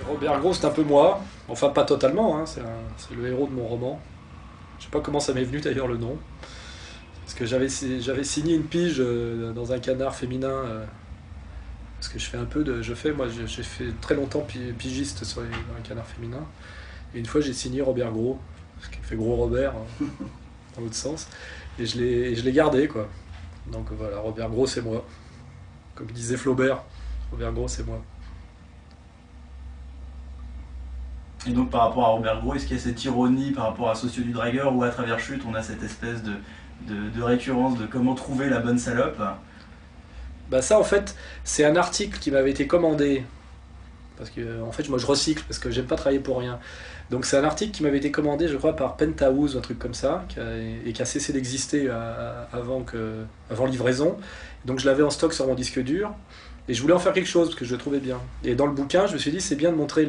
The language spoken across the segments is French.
Robert Gros, c'est un peu moi, enfin pas totalement, hein, c'est le héros de mon roman. Je sais pas comment ça m'est venu d'ailleurs le nom, parce que j'avais signé une pige dans un canard féminin, parce que j'ai fait très longtemps pigiste dans les canards féminins, et une fois j'ai signé Robert Gros, ce qui fait Gros Robert, hein, dans l'autre sens, et je l'ai gardé quoi. Donc voilà, Robert Gros c'est moi, comme disait Flaubert, Robert Gros c'est moi. Et donc par rapport à Robert Gros, est-ce qu'il y a cette ironie par rapport à Sociaux du Dragueur où à travers Chute on a cette espèce de récurrence de comment trouver la bonne salope? Bah ça en fait c'est un article qui m'avait été commandé parce que en fait moi je recycle parce que j'aime pas travailler pour rien. Donc c'est un article qui m'avait été commandé je crois par Penthouse, un truc comme ça, et qui a cessé d'exister avant livraison. Donc je l'avais en stock sur mon disque dur et je voulais en faire quelque chose parce que je le trouvais bien. Et dans le bouquin je me suis dit c'est bien de montrer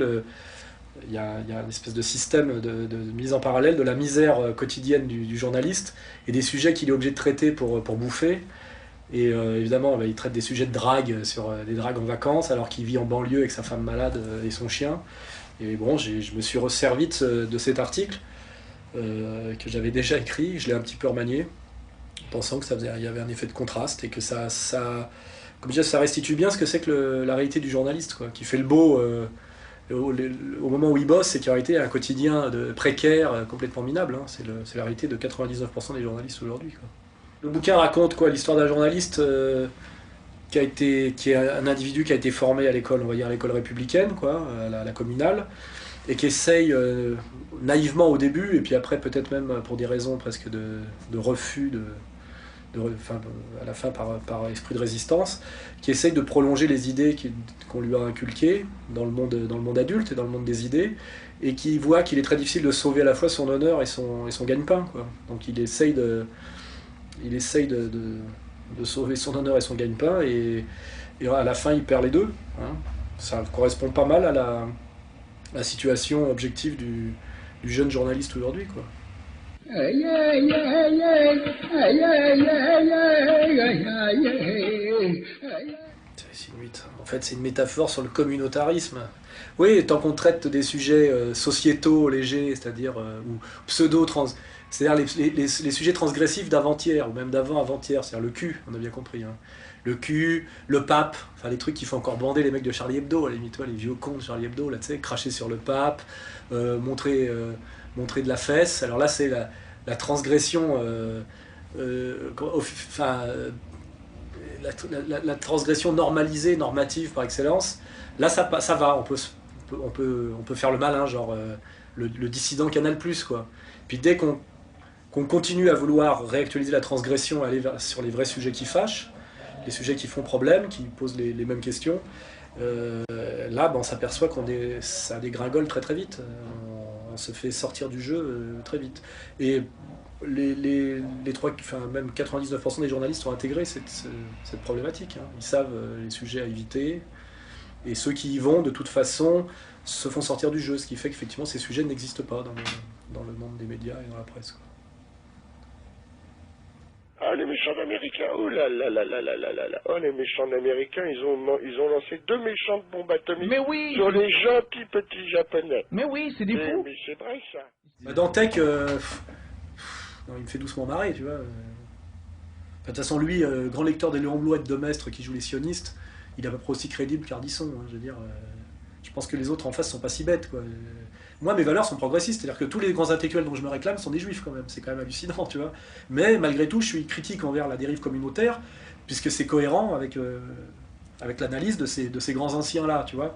il y a une espèce de système de mise en parallèle de la misère quotidienne du journaliste et des sujets qu'il est obligé de traiter pour bouffer. Et évidemment, il traite des sujets de drague, sur des dragues en vacances, alors qu'il vit en banlieue avec sa femme malade et son chien. Et bon, je me suis resservi de cet article que j'avais déjà écrit, je l'ai un petit peu remanié, pensant que il y avait un effet de contraste et que comme je disais, ça restitue bien ce que c'est que la réalité du journaliste, quoi, qui fait le beau au moment où il bosse, c'est qu'en réalité un quotidien précaire, complètement minable. Hein. C'est la réalité de 99% des journalistes aujourd'hui, quoi. Le bouquin raconte quoi, l'histoire d'un journaliste qui est un individu qui a été formé à l'école, on va dire à l'école républicaine, quoi, à la communale, et qui essaye naïvement au début, et puis après peut-être même pour des raisons presque de refus, à la fin par esprit de résistance, qui essaye de prolonger les idées qu'on lui a inculquées dans le monde adulte et dans le monde des idées, et qui voit qu'il est très difficile de sauver à la fois son honneur et son gagne-pain, quoi. Donc il essaye de sauver son honneur et son gagne-pain, et à la fin il perd les deux. Hein. Ça correspond pas mal à la situation objective du jeune journaliste aujourd'hui, quoi. En fait, c'est une métaphore sur le communautarisme. Oui, tant qu'on traite des sujets sociétaux légers, c'est-à-dire ou pseudo-trans, c'est-à-dire les sujets transgressifs d'avant-hier ou même d'avant-avant-hier, c'est-à-dire le cul, on a bien compris. Hein. Le cul, le pape, enfin les trucs qui font encore bander les mecs de Charlie Hebdo, à la limite, les vieux cons de Charlie Hebdo, là, tu sais, cracher sur le pape, montrer de la fesse. Alors là, c'est la transgression, la transgression normalisée, normative par excellence. Là, ça va, on peut faire le malin, genre le dissident Canal+, quoi. Puis dès qu'on continue à vouloir réactualiser la transgression, aller sur les vrais sujets qui fâchent, les sujets qui font problème, qui posent les mêmes questions, là, on s'aperçoit ça dégringole très très vite. On se fait sortir du jeu très vite. Et même 99% des journalistes ont intégré cette problématique. Hein. Ils savent les sujets à éviter, et ceux qui y vont, de toute façon, se font sortir du jeu, ce qui fait qu'effectivement ces sujets n'existent pas dans le monde des médias et dans la presse, quoi. Ah, les méchants américains, oh là là là là là là là là, oh les méchants américains, ils ont lancé 2 méchantes bombes atomiques sur les gentils petits japonais. Mais oui, c'est des fous. Mais c'est vrai ça. Bah, Dantec, non, il me fait doucement marrer, tu vois. Enfin, de toute façon, lui, grand lecteur des Léon Blum et de Demestre qui joue les sionistes, il est à peu près aussi crédible qu'Ardisson. Hein, je veux dire, je pense que les autres en face sont pas si bêtes, quoi. Moi, mes valeurs sont progressistes, c'est-à-dire que tous les grands intellectuels dont je me réclame sont des juifs, quand même. C'est quand même hallucinant, tu vois. Mais malgré tout, je suis critique envers la dérive communautaire, puisque c'est cohérent avec l'analyse de ces grands anciens-là, tu vois.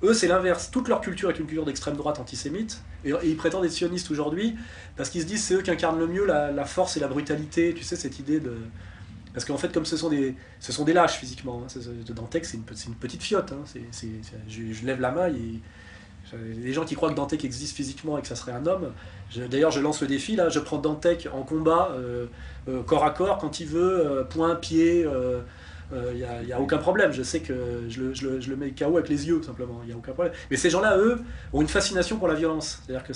Eux, c'est l'inverse. Toute leur culture est une culture d'extrême droite antisémite, et ils prétendent être sionistes aujourd'hui, parce qu'ils se disent c'est eux qui incarnent le mieux la force et la brutalité, tu sais, cette idée de... Parce qu'en fait, comme ce sont des lâches physiquement, hein, Dantec, c'est une petite fiotte. Hein, je lève la main, Les gens qui croient que Dantec existe physiquement et que ça serait un homme, d'ailleurs je lance le défi, là, je prends Dantec en combat, corps à corps, quand il veut, point, pied, y a aucun problème, je sais que je le mets KO avec les yeux, simplement, il n'y a aucun problème. Mais ces gens-là, eux, ont une fascination pour la violence, c'est-à-dire que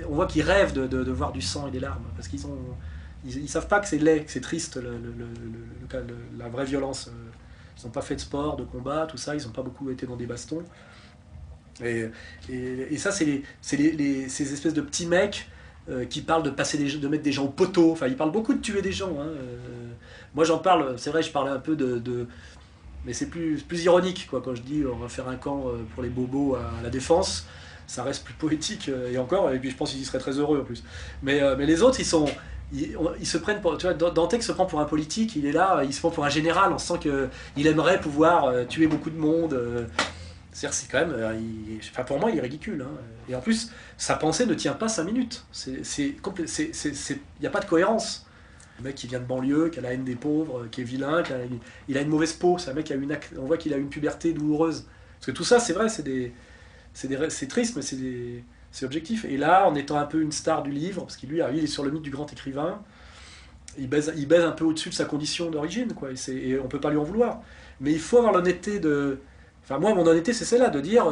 on voit qu'ils rêvent de voir du sang et des larmes, parce ils savent pas que c'est laid, que c'est triste, la vraie violence. Ils n'ont pas fait de sport, de combat, tout ça, ils n'ont pas beaucoup été dans des bastons. Et ça, c'est ces espèces de petits mecs qui parlent de mettre des gens au poteau. Enfin, ils parlent beaucoup de tuer des gens. Hein. Moi, j'en parle, c'est vrai, je parle un peu mais c'est plus ironique, quoi, quand je dis on va faire un camp pour les bobos à la Défense. Ça reste plus poétique, et encore, et puis je pense qu'ils y seraient très heureux en plus. Mais les autres, ils se prennent pour... Tu vois, Dantec se prend pour un politique, il est là, il se prend pour un général, on sent qu'il aimerait pouvoir tuer beaucoup de monde. C'est quand même... enfin, pour moi, il est ridicule. Hein. Et en plus, sa pensée ne tient pas 5 minutes. Il n'y a pas de cohérence. Le mec qui vient de banlieue, qui a la haine des pauvres, qui est vilain, il a une mauvaise peau. C'est un mec qui a on voit qu'il a une puberté douloureuse. Parce que tout ça, c'est vrai, c'est triste, mais c'est objectif. Et là, en étant un peu une star du livre, parce qu'il lui, il est sur le mythe du grand écrivain, il baise un peu au-dessus de sa condition d'origine, quoi. Et on peut pas lui en vouloir. Mais il faut avoir l'honnêteté de... Enfin, moi, mon honnêteté, c'est celle-là, de dire...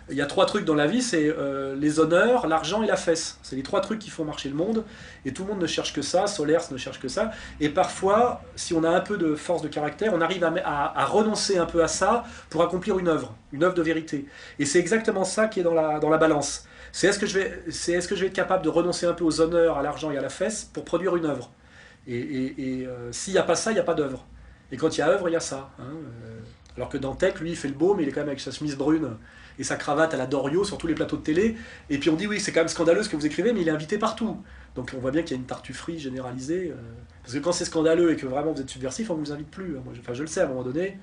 y a 3 trucs dans la vie, c'est les honneurs, l'argent et la fesse. C'est les 3 trucs qui font marcher le monde, et tout le monde ne cherche que ça, Solers ne cherche que ça, et parfois, si on a un peu de force de caractère, on arrive à renoncer un peu à ça pour accomplir une œuvre de vérité. Et c'est exactement ça qui est dans la balance. C'est est-ce que je vais être capable de renoncer un peu aux honneurs, à l'argent et à la fesse pour produire une œuvre. Et s'il n'y a pas ça, il n'y a pas d'œuvre. Et quand il y a œuvre, il y a ça. Hein, alors que Dantec, lui, il fait le beau, mais il est quand même avec sa chemise brune et sa cravate à la Dorio sur tous les plateaux de télé. Et puis on dit, oui, c'est quand même scandaleux ce que vous écrivez, mais il est invité partout. Donc on voit bien qu'il y a une tartufferie généralisée. Parce que quand c'est scandaleux et que vraiment vous êtes subversif, on ne vous invite plus. Moi, je le sais, à un moment donné,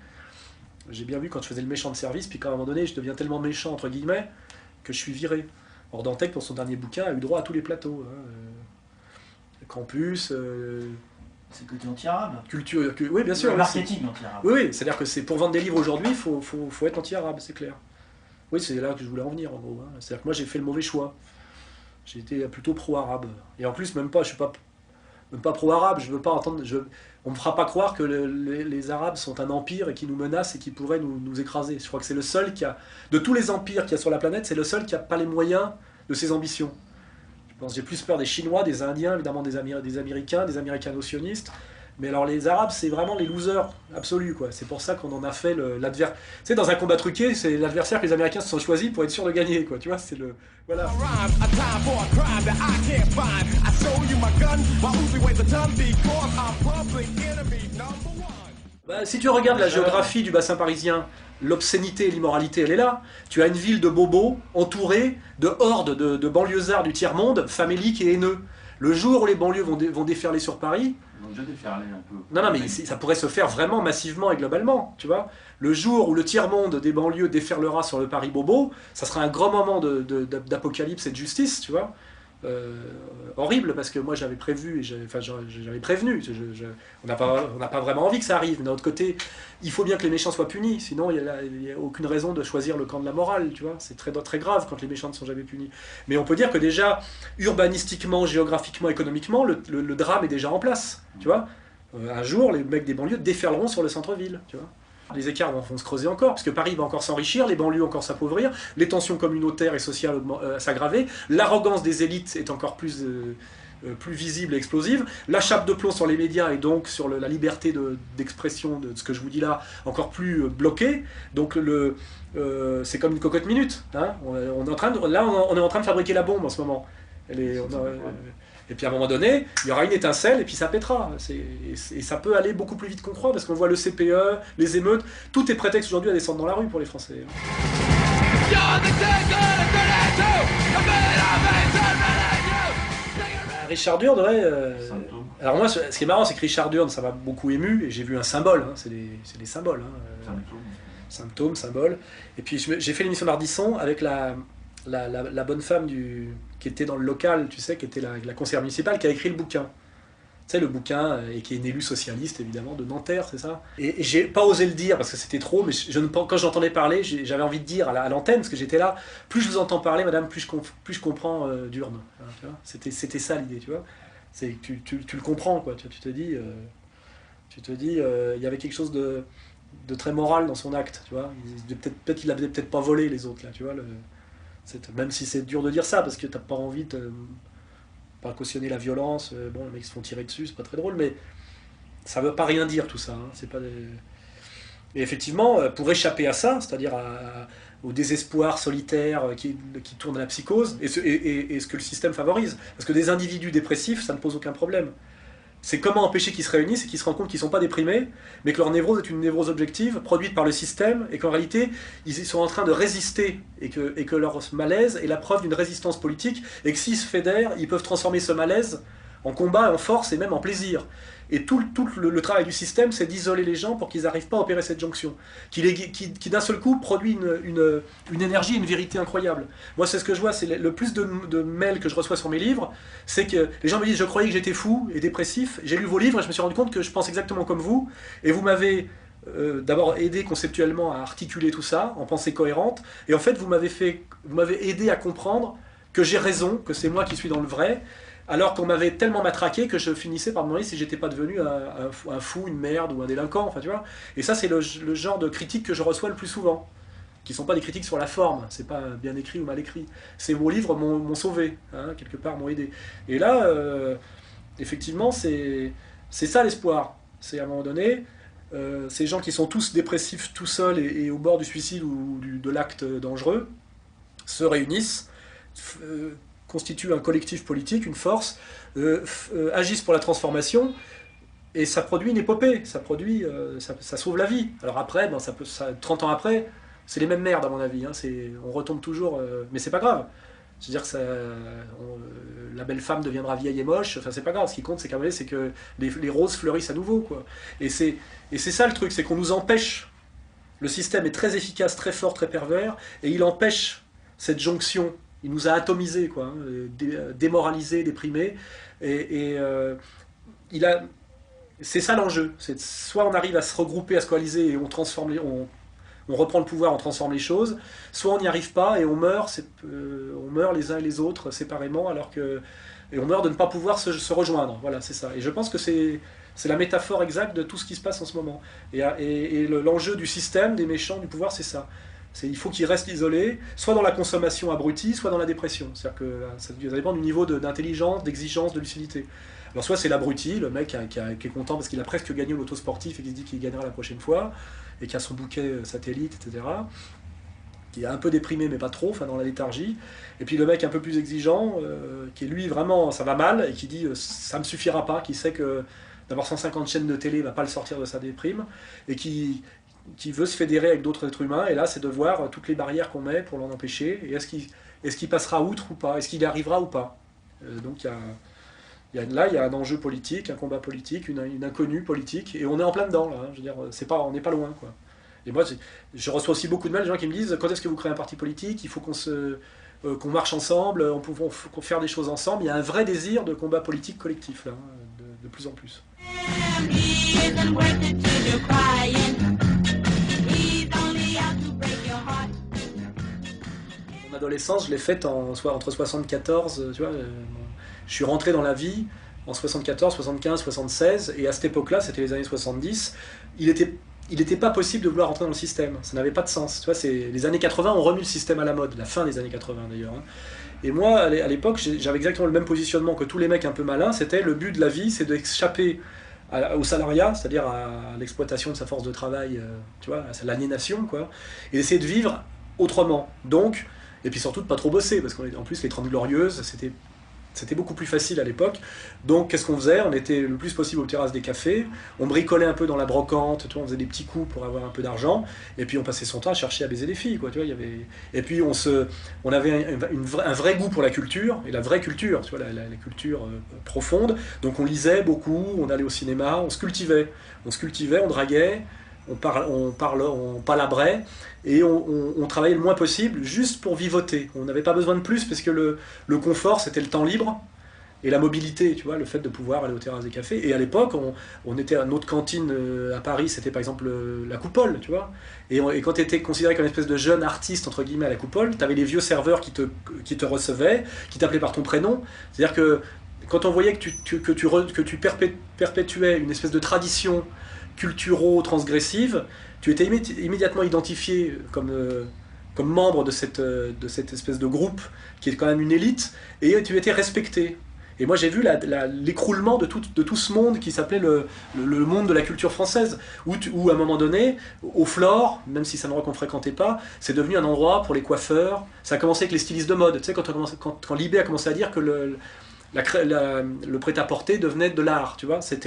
j'ai bien vu quand je faisais le méchant de service, puis qu'à un moment donné, je deviens tellement méchant, entre guillemets, que je suis viré. Or, Dantec, pour son dernier bouquin, a eu droit à tous les plateaux. Campus... C'est le côté anti-arabe. Culture, oui, bien sûr. Le marketing anti-arabe. Oui, c'est-à-dire que pour vendre des livres aujourd'hui, il faut être anti-arabe, c'est clair. Oui, c'est là que je voulais en venir, en gros. Hein. C'est-à-dire que moi, j'ai fait le mauvais choix. J'ai été plutôt pro-arabe. Et en plus, même pas pro-arabe. Je veux pas entendre. On me fera pas croire que les Arabes sont un empire et qui nous menacent et qui pourraient nous écraser. Je crois que c'est le seul de tous les empires qu'il y a sur la planète, c'est le seul qui n'a pas les moyens de ses ambitions. J'ai plus peur des Chinois, des Indiens, évidemment des Américains, des Américano-sionistes. Mais alors les Arabes, c'est vraiment les losers absolus, quoi. C'est pour ça qu'on en a fait l'adversaire. Tu sais, dans un combat truqué, c'est l'adversaire que les Américains se sont choisis pour être sûrs de gagner, quoi. Tu vois, c'est le... Voilà. Si tu regardes la géographie du bassin parisien, l'obscénité et l'immoralité, elle est là. Tu as une ville de bobos entourée de hordes de banlieusards du tiers-monde, faméliques et haineux. Le jour où les banlieues vont déferler sur Paris... Ils vont déjà déferler un peu. Non, mais ça pourrait se faire vraiment massivement et globalement, tu vois. Le jour où le tiers-monde des banlieues déferlera sur le Paris bobo, ça sera un grand moment d'apocalypse et de justice, tu vois. Horrible, parce que moi j'avais prévu, et j'avais prévenu, on n'a pas vraiment envie que ça arrive, mais d'un autre côté, il faut bien que les méchants soient punis, sinon il n'y a aucune raison de choisir le camp de la morale, tu vois, c'est très grave quand les méchants ne sont jamais punis. Mais on peut dire que déjà, urbanistiquement, géographiquement, économiquement, le drame est déjà en place, tu vois. Un jour, les mecs des banlieues déferleront sur le centre-ville, tu vois. Les écarts vont se creuser encore, parce que Paris va encore s'enrichir, les banlieues encore s'appauvrir, les tensions communautaires et sociales s'aggraver, l'arrogance des élites est encore plus visible et explosive, la chape de plomb sur les médias et donc sur la liberté d'expression de ce que je vous dis là, encore plus bloquée. Donc c'est comme une cocotte minute. Hein. On est en train de fabriquer la bombe en ce moment. Et puis à un moment donné, il y aura une étincelle et puis ça pètera. Et ça peut aller beaucoup plus vite qu'on croit parce qu'on voit le CPE, les émeutes, tout est prétexte aujourd'hui à descendre dans la rue pour les Français. Richard Durd, ouais. Alors moi, ce qui est marrant, c'est que Richard Durd, ça m'a beaucoup ému et j'ai vu un symbole. Hein, c'est des symboles. Hein, symptômes, symboles. Et puis j'ai fait l'émission d'Ardisson avec la bonne femme qui était dans le local, tu sais, qui était la conseillère municipale, qui a écrit le bouquin. Tu sais, le bouquin, et qui est une élue socialiste, évidemment, de Nanterre, c'est ça. Et j'ai pas osé le dire, parce que c'était trop, mais quand j'entendais parler, j'avais envie de dire à l'antenne, parce que j'étais là, plus je vous entends parler, madame, plus je comprends Durne. Hein, tu vois, c'était ça l'idée, tu vois. Tu le comprends, quoi. Tu te dis, il y avait quelque chose de très moral dans son acte, tu vois. Peut-être qu'il avait peut-être pas volé les autres, là, tu vois. Même si c'est dur de dire ça, parce que t'as pas envie de pas cautionner la violence, bon, les mecs se font tirer dessus, c'est pas très drôle, mais ça veut pas rien dire tout ça. Hein. C'est pas des... Et effectivement, pour échapper à ça, c'est-à-dire au désespoir solitaire qui tourne à la psychose, et ce que le système favorise, parce que des individus dépressifs, ça ne pose aucun problème. C'est comment empêcher qu'ils se réunissent et qu'ils se rendent compte qu'ils ne sont pas déprimés, mais que leur névrose est une névrose objective, produite par le système, et qu'en réalité, ils sont en train de résister, et que leur malaise est la preuve d'une résistance politique, et que s'ils se fédèrent, ils peuvent transformer ce malaise en combat, en force et même en plaisir. Et tout le travail du système, c'est d'isoler les gens pour qu'ils n'arrivent pas à opérer cette jonction, qui d'un seul coup produit une énergie et une vérité incroyable. Moi, c'est ce que je vois, c'est le plus de mails que je reçois sur mes livres, c'est que les gens me disent « je croyais que j'étais fou et dépressif, j'ai lu vos livres et je me suis rendu compte que je pense exactement comme vous, et vous m'avez d'abord aidé conceptuellement à articuler tout ça, en pensée cohérente, et en fait vous m'avez aidé à comprendre que j'ai raison, que c'est moi qui suis dans le vrai, alors qu'on m'avait tellement matraqué que je finissais par me demander si j'étais pas devenu un fou, une merde ou un délinquant, enfin tu vois. Et ça c'est le genre de critiques que je reçois le plus souvent, qui sont pas des critiques sur la forme, c'est pas bien écrit ou mal écrit. C'est vos livres m'ont sauvé, hein, quelque part m'ont aidé. Et là, effectivement, c'est ça l'espoir. C'est à un moment donné, ces gens qui sont tous dépressifs tout seuls et au bord du suicide ou de l'acte dangereux, se réunissent, constituent un collectif politique, une force, agissent pour la transformation, et ça produit une épopée, ça sauve la vie. Alors après, 30 ans après, c'est les mêmes merdes à mon avis, hein, on retombe toujours, mais c'est pas grave. C'est-à-dire que la belle femme deviendra vieille et moche, enfin c'est pas grave, ce qui compte c'est que les roses fleurissent à nouveau, quoi. Et c'est ça le truc, c'est qu'on nous empêche, le système est très efficace, très fort, très pervers, et il empêche cette jonction. Il nous a atomisés, quoi, hein, démoralisés, déprimés, et c'est ça l'enjeu. Soit on arrive à se regrouper, à se coaliser, et on reprend le pouvoir, on transforme les choses, soit on n'y arrive pas et on meurt les uns et les autres séparément, et on meurt de ne pas pouvoir se rejoindre. Voilà, c'est ça. Et je pense que c'est la métaphore exacte de tout ce qui se passe en ce moment. Et l'enjeu du système, des méchants, du pouvoir, c'est ça. Il faut qu'ils restent isolés, soit dans la consommation abrutie, soit dans la dépression. C'est-à-dire que ça dépend du niveau d'intelligence, d'exigence, de lucidité. Alors soit c'est l'abruti, le mec qui est content parce qu'il a presque gagné l'auto sportif et qui se dit qu'il gagnera la prochaine fois, et qui a son bouquet satellite, etc., qui est un peu déprimé mais pas trop, enfin dans la léthargie. Et puis le mec un peu plus exigeant, qui lui vraiment ça va mal, et qui dit ça me suffira pas, qui sait que d'avoir 150 chaînes de télé va pas le sortir de sa déprime, et qui veut se fédérer avec d'autres êtres humains, et là c'est de voir toutes les barrières qu'on met pour l'en empêcher, et est-ce qu'il passera outre ou pas, est-ce qu'il y arrivera ou pas. Donc il y a un enjeu politique, un combat politique, une inconnue politique, et on est en plein dedans, là, hein. Je veux dire, on n'est pas loin, quoi. Et moi, je reçois aussi beaucoup de mails, des gens qui me disent, quand est-ce que vous créez un parti politique, il faut qu'on marche ensemble, on peut faire des choses ensemble. Il y a un vrai désir de combat politique collectif, là, hein, de plus en plus. Mon adolescence, je l'ai faite entre 74, tu vois, je suis rentré dans la vie en 74, 75, 76, et à cette époque-là, c'était les années 70, il n'était pas possible de vouloir rentrer dans le système, ça n'avait pas de sens. Tu vois, les années 80 ont remis le système à la mode, la fin des années 80 d'ailleurs. Hein. Et moi, à l'époque, j'avais exactement le même positionnement que tous les mecs un peu malins, c'était le but de la vie, c'est d'échapper au salariat, c'est-à-dire à l'exploitation de sa force de travail, tu vois, à l'aliénation, quoi, et d'essayer de vivre autrement. Donc, et puis surtout de pas trop bosser, parce qu'en plus les 30 Glorieuses, c'était beaucoup plus facile à l'époque. Donc qu'est-ce qu'on faisait? On était le plus possible aux terrasses des cafés, on bricolait un peu dans la brocante, tu vois, on faisait des petits coups pour avoir un peu d'argent, et puis on passait son temps à chercher à baiser des filles, quoi, tu vois, et puis on avait un vrai goût pour la culture, et la vraie culture, tu vois, la culture profonde. Donc on lisait beaucoup, on allait au cinéma, on se cultivait, on draguait, on palabrait, et on travaillait le moins possible juste pour vivoter. On n'avait pas besoin de plus, parce que le confort c'était le temps libre, et la mobilité, tu vois, le fait de pouvoir aller aux terrasses des cafés. Et à l'époque, on était à notre cantine à Paris, c'était par exemple la Coupole, tu vois. Et quand tu étais considéré comme une espèce de jeune artiste, entre guillemets, à la Coupole, tu avais les vieux serveurs qui te recevaient, qui t'appelaient par ton prénom. C'est-à-dire que quand on voyait que tu perpétuais une espèce de tradition culturo-transgressive, tu étais immédiatement identifié comme membre de cette espèce de groupe qui est quand même une élite, et tu étais respecté. Et moi j'ai vu l'écroulement de tout ce monde qui s'appelait le monde de la culture française, où à un moment donné, au Flore, même si c'est un endroit qu'on ne fréquentait pas, c'est devenu un endroit pour les coiffeurs. Ça a commencé avec les stylistes de mode. Tu sais, quand Libé a commencé à dire que le prêt-à-porter devenait de l'art, tu vois, c'est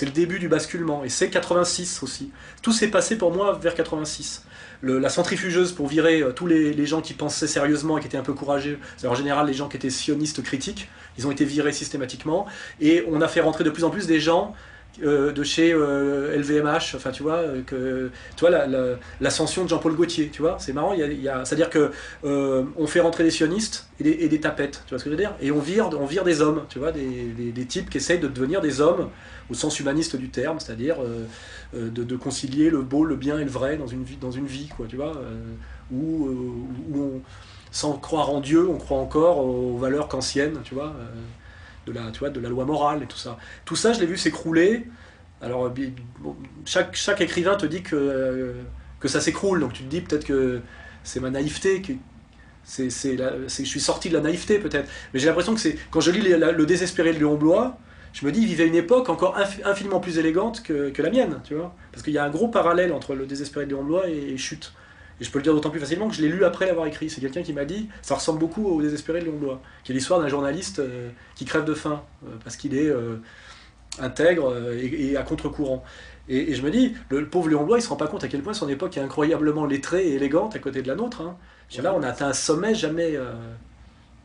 le début du basculement, et c'est 86 aussi. Tout s'est passé pour moi vers 86. La centrifugeuse pour virer tous les gens qui pensaient sérieusement et qui étaient un peu courageux, c'est en général les gens qui étaient sionistes critiques, ils ont été virés systématiquement, et on a fait rentrer de plus en plus des gens de chez LVMH, enfin tu vois, l'ascension de Jean-Paul Gaultier, tu vois, c'est marrant, c'est-à-dire que on fait rentrer des sionistes et des tapettes, tu vois ce que je veux dire, et on vire des hommes, tu vois, des types qui essayent de devenir des hommes au sens humaniste du terme, c'est-à-dire de concilier le beau, le bien et le vrai dans une vie quoi, tu vois, où sans croire en Dieu, on croit encore aux valeurs kantiennes, tu vois, de la loi morale et tout ça. Tout ça, je l'ai vu s'écrouler. Alors, bon, chaque écrivain te dit que ça s'écroule, donc tu te dis peut-être que c'est ma naïveté, que je suis sorti de la naïveté peut-être. Mais j'ai l'impression que quand je lis le Désespéré de Léon Bloy, je me dis, il vivait une époque encore infiniment plus élégante que la mienne, tu vois. Parce qu'il y a un gros parallèle entre le Désespéré de Léon Bloy et Chute. Et je peux le dire d'autant plus facilement que je l'ai lu après l'avoir écrit. C'est quelqu'un qui m'a dit, ça ressemble beaucoup au Désespéré de Léon Bloy, qui est l'histoire d'un journaliste qui crève de faim, parce qu'il est intègre et à contre-courant. Et je me dis, le pauvre Léon Bloy, il se rend pas compte à quel point son époque est incroyablement lettrée et élégante à côté de la nôtre. Hein. Là, on a atteint un sommet jamais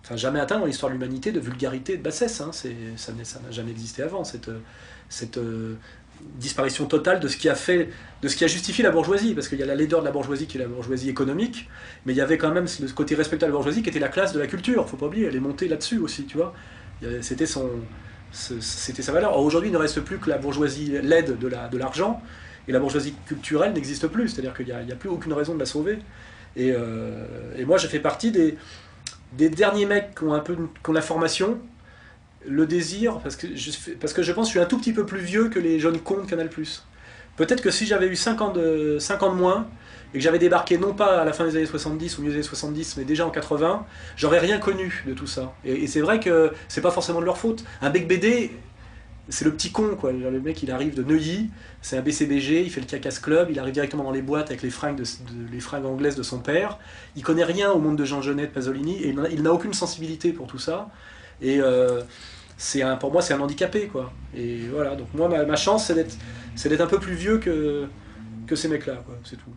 atteint dans l'histoire de l'humanité de vulgarité et de bassesse. Hein. Ça n'a jamais existé avant, cette disparition totale de ce qui a justifié la bourgeoisie, parce qu'il y a la laideur de la bourgeoisie qui est la bourgeoisie économique, mais il y avait quand même le côté respectable de la bourgeoisie qui était la classe de la culture, faut pas oublier, elle est montée là-dessus aussi, tu vois. C'était sa valeur. Or, aujourd'hui, il ne reste plus que la bourgeoisie laide de l'argent, et la bourgeoisie culturelle n'existe plus, c'est-à-dire qu'il n'y a plus aucune raison de la sauver. Et moi, je fais partie des derniers mecs qui ont la formation, le désir, parce que je pense que je suis un tout petit peu plus vieux que les jeunes cons de Canal+. Peut-être que si j'avais eu 5 ans de moins, et que j'avais débarqué non pas à la fin des années 70 ou milieu des années 70, mais déjà en 80, j'aurais rien connu de tout ça. Et c'est vrai que c'est pas forcément de leur faute. Un bec BD, c'est le petit con, quoi. Le mec, il arrive de Neuilly, c'est un BCBG, il fait le Cacas Club, il arrive directement dans les boîtes avec les fringues anglaises de son père. Il connaît rien au monde de Jean Genet, de Pasolini, et il n'a aucune sensibilité pour tout ça. Et pour moi, c'est un handicapé, quoi. Et voilà, donc moi, ma chance, c'est d'être un peu plus vieux que ces mecs-là, quoi. C'est tout.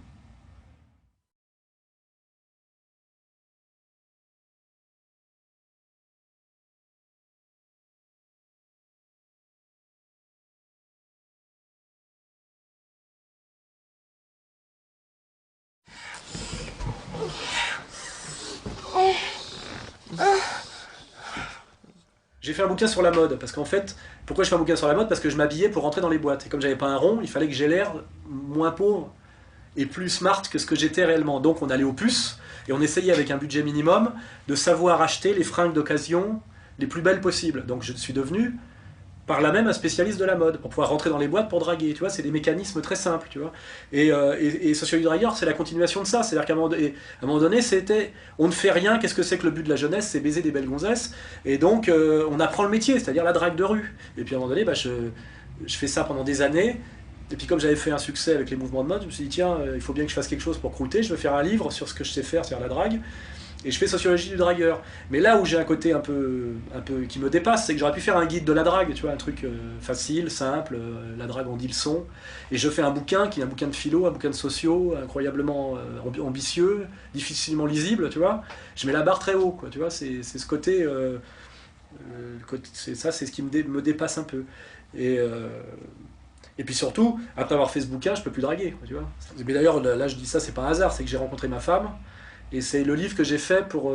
J'ai fait un bouquin sur la mode, parce qu'en fait, pourquoi je fais un bouquin sur la mode? Parce que je m'habillais pour rentrer dans les boîtes. Et comme j'avais pas un rond, il fallait que j'ai l'air moins pauvre et plus smart que ce que j'étais réellement. Donc on allait aux puces, et on essayait avec un budget minimum de savoir acheter les fringues d'occasion les plus belles possibles. Donc je suis devenu, par là même, un spécialiste de la mode, pour pouvoir rentrer dans les boîtes pour draguer, tu vois, c'est des mécanismes très simples, tu vois. Et Sociologie du dragueur, c'est la continuation de ça, c'est-à-dire qu'à un moment donné, c'était, on ne fait rien, qu'est-ce que c'est que le but de la jeunesse? C'est baiser des belles gonzesses, et donc on apprend le métier, c'est-à-dire la drague de rue. Et puis à un moment donné, je fais ça pendant des années, et puis comme j'avais fait un succès avec les mouvements de mode, je me suis dit, tiens, il faut bien que je fasse quelque chose pour croûter, je vais faire un livre sur ce que je sais faire, c'est-à-dire la drague, et je fais Sociologie du dragueur. Mais là où j'ai un côté un peu qui me dépasse, c'est que j'aurais pu faire un guide de la drague, tu vois, un truc facile, simple, la drague en dit le son. Et je fais un bouquin qui est un bouquin de philo, un bouquin de sociaux, incroyablement ambitieux, difficilement lisible, tu vois. Je mets la barre très haut, quoi, tu vois, c'est ce côté, c'est ce qui me dépasse un peu. Et puis surtout, après avoir fait ce bouquin, je peux plus draguer, quoi, tu vois. Mais d'ailleurs, là je dis ça, c'est pas un hasard, c'est que j'ai rencontré ma femme, et c'est le livre que j'ai fait pour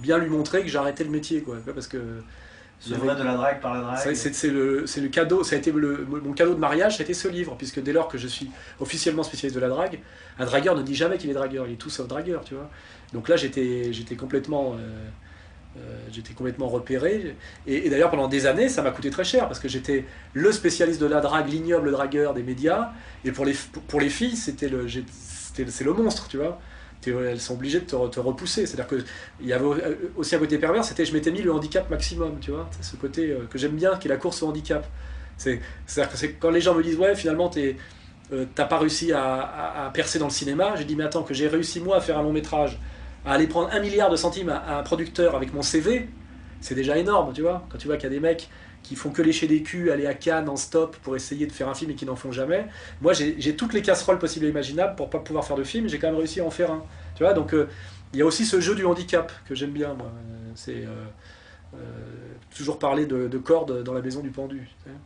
bien lui montrer que j'arrêtais le métier, quoi, parce que... Se vrai de la drague par la drague. C'est le cadeau, ça a été mon cadeau de mariage, ça a été ce livre, puisque dès lors que je suis officiellement spécialiste de la drague, un dragueur ne dit jamais qu'il est dragueur, il est tout sauf dragueur, tu vois. Donc là, j'étais complètement repéré, et d'ailleurs pendant des années, ça m'a coûté très cher, parce que j'étais le spécialiste de la drague, l'ignoble dragueur des médias, et pour les filles, c'est le monstre, tu vois. Elles sont obligées de te repousser. C'est-à-dire qu'il y avait aussi un côté pervers, c'était je m'étais mis le handicap maximum, tu vois. C'est ce côté que j'aime bien, qui est la course au handicap. C'est-à-dire que quand les gens me disent, ouais, finalement, t'as pas réussi à percer dans le cinéma, j'ai dit, mais attends, que j'ai réussi moi à faire un long métrage, à aller prendre 1 milliard de centimes à un producteur avec mon CV, c'est déjà énorme, tu vois. Quand tu vois qu'il y a des mecs qui font que lécher des culs, aller à Cannes en stop pour essayer de faire un film et qui n'en font jamais. Moi, j'ai toutes les casseroles possibles et imaginables pour pas pouvoir faire de film, j'ai quand même réussi à en faire un. Tu vois, donc il y a aussi ce jeu du handicap que j'aime bien, moi. C'est toujours parler de cordes dans la maison du pendu. Tu sais.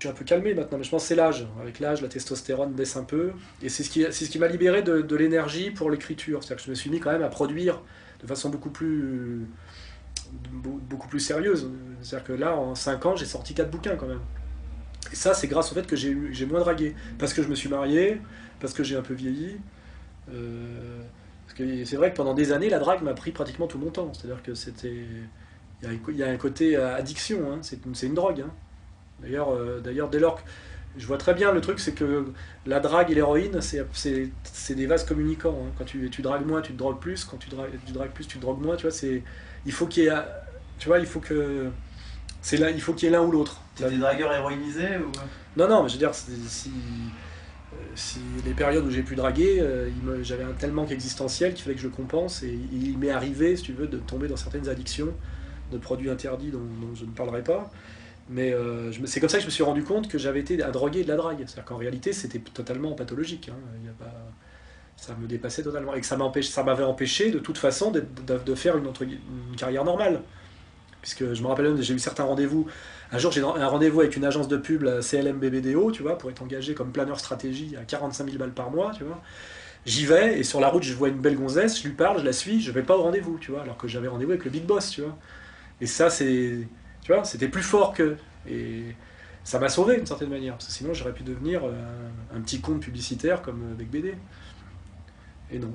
Je suis un peu calmé maintenant, mais je pense que c'est l'âge. Avec l'âge, la testostérone baisse un peu. Et c'est ce qui m'a libéré de l'énergie pour l'écriture. C'est-à-dire que je me suis mis quand même à produire de façon beaucoup plus sérieuse. C'est-à-dire que là, en 5 ans, j'ai sorti 4 bouquins quand même. Et ça, c'est grâce au fait que j'ai moins dragué. Parce que je me suis marié, parce que j'ai un peu vieilli. Parce que c'est vrai que pendant des années, la drague m'a pris pratiquement tout mon temps. C'est-à-dire que il y a un côté addiction, hein. C'est une drogue. Hein. D'ailleurs, dès lors que... Je vois très bien le truc, c'est que la drague et l'héroïne, c'est des vases communicants. Hein. Quand tu dragues moins, tu te drogues plus. Quand tu dragues plus, tu te drogues moins. Tu vois, il faut qu'il y ait... Tu vois, il faut qu'il y ait l'un ou l'autre. T'es des dragueurs héroïnisés ou... Non, mais je veux dire, si les périodes où j'ai pu draguer, j'avais un tel manque existentiel qu'il fallait que je compense, et il m'est arrivé, si tu veux, de tomber dans certaines addictions de produits interdits dont je ne parlerai pas. Mais c'est comme ça que je me suis rendu compte que j'avais été un drogué de la drague. C'est-à-dire qu'en réalité, c'était totalement pathologique. Hein. Ça me dépassait totalement. Et que ça m'avait empêché, de toute façon, de faire une carrière normale. Puisque je me rappelle même, j'ai eu certains rendez-vous. Un jour, j'ai un rendez-vous avec une agence de pub, la CLM BBDO, tu vois, pour être engagé comme planeur stratégie à 45 000 balles par mois, tu vois. J'y vais, et sur la route, je vois une belle gonzesse, je lui parle, je la suis, je vais pas au rendez-vous, tu vois, alors que j'avais rendez-vous avec le big boss, tu vois. Et ça, tu vois, c'était plus fort que... Et ça m'a sauvé, d'une certaine manière, parce que sinon, j'aurais pu devenir un petit compte publicitaire comme avec BD. Et non.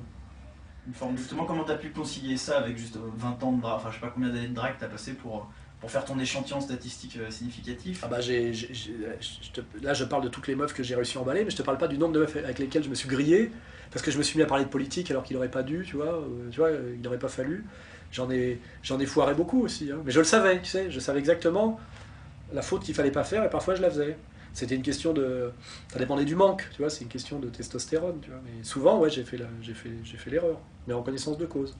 Justement, comment tu as pu concilier ça avec juste 20 ans de drague, enfin je sais pas combien d'années de drague tu as passé pour faire ton échantillon statistique significatif? Ah bah là je parle de toutes les meufs que j'ai réussi à emballer, mais je te parle pas du nombre de meufs avec lesquelles je me suis grillé, parce que je me suis mis à parler de politique alors qu'il aurait pas dû, tu vois, il aurait pas fallu. J'en ai foiré beaucoup aussi, hein. Mais je le savais, tu sais, je savais exactement la faute qu'il fallait pas faire, et parfois je la faisais. C'était une question de... Ça dépendait du manque, tu vois, c'est une question de testostérone, tu vois. Mais souvent, ouais, j'ai fait l'erreur, mais en connaissance de cause.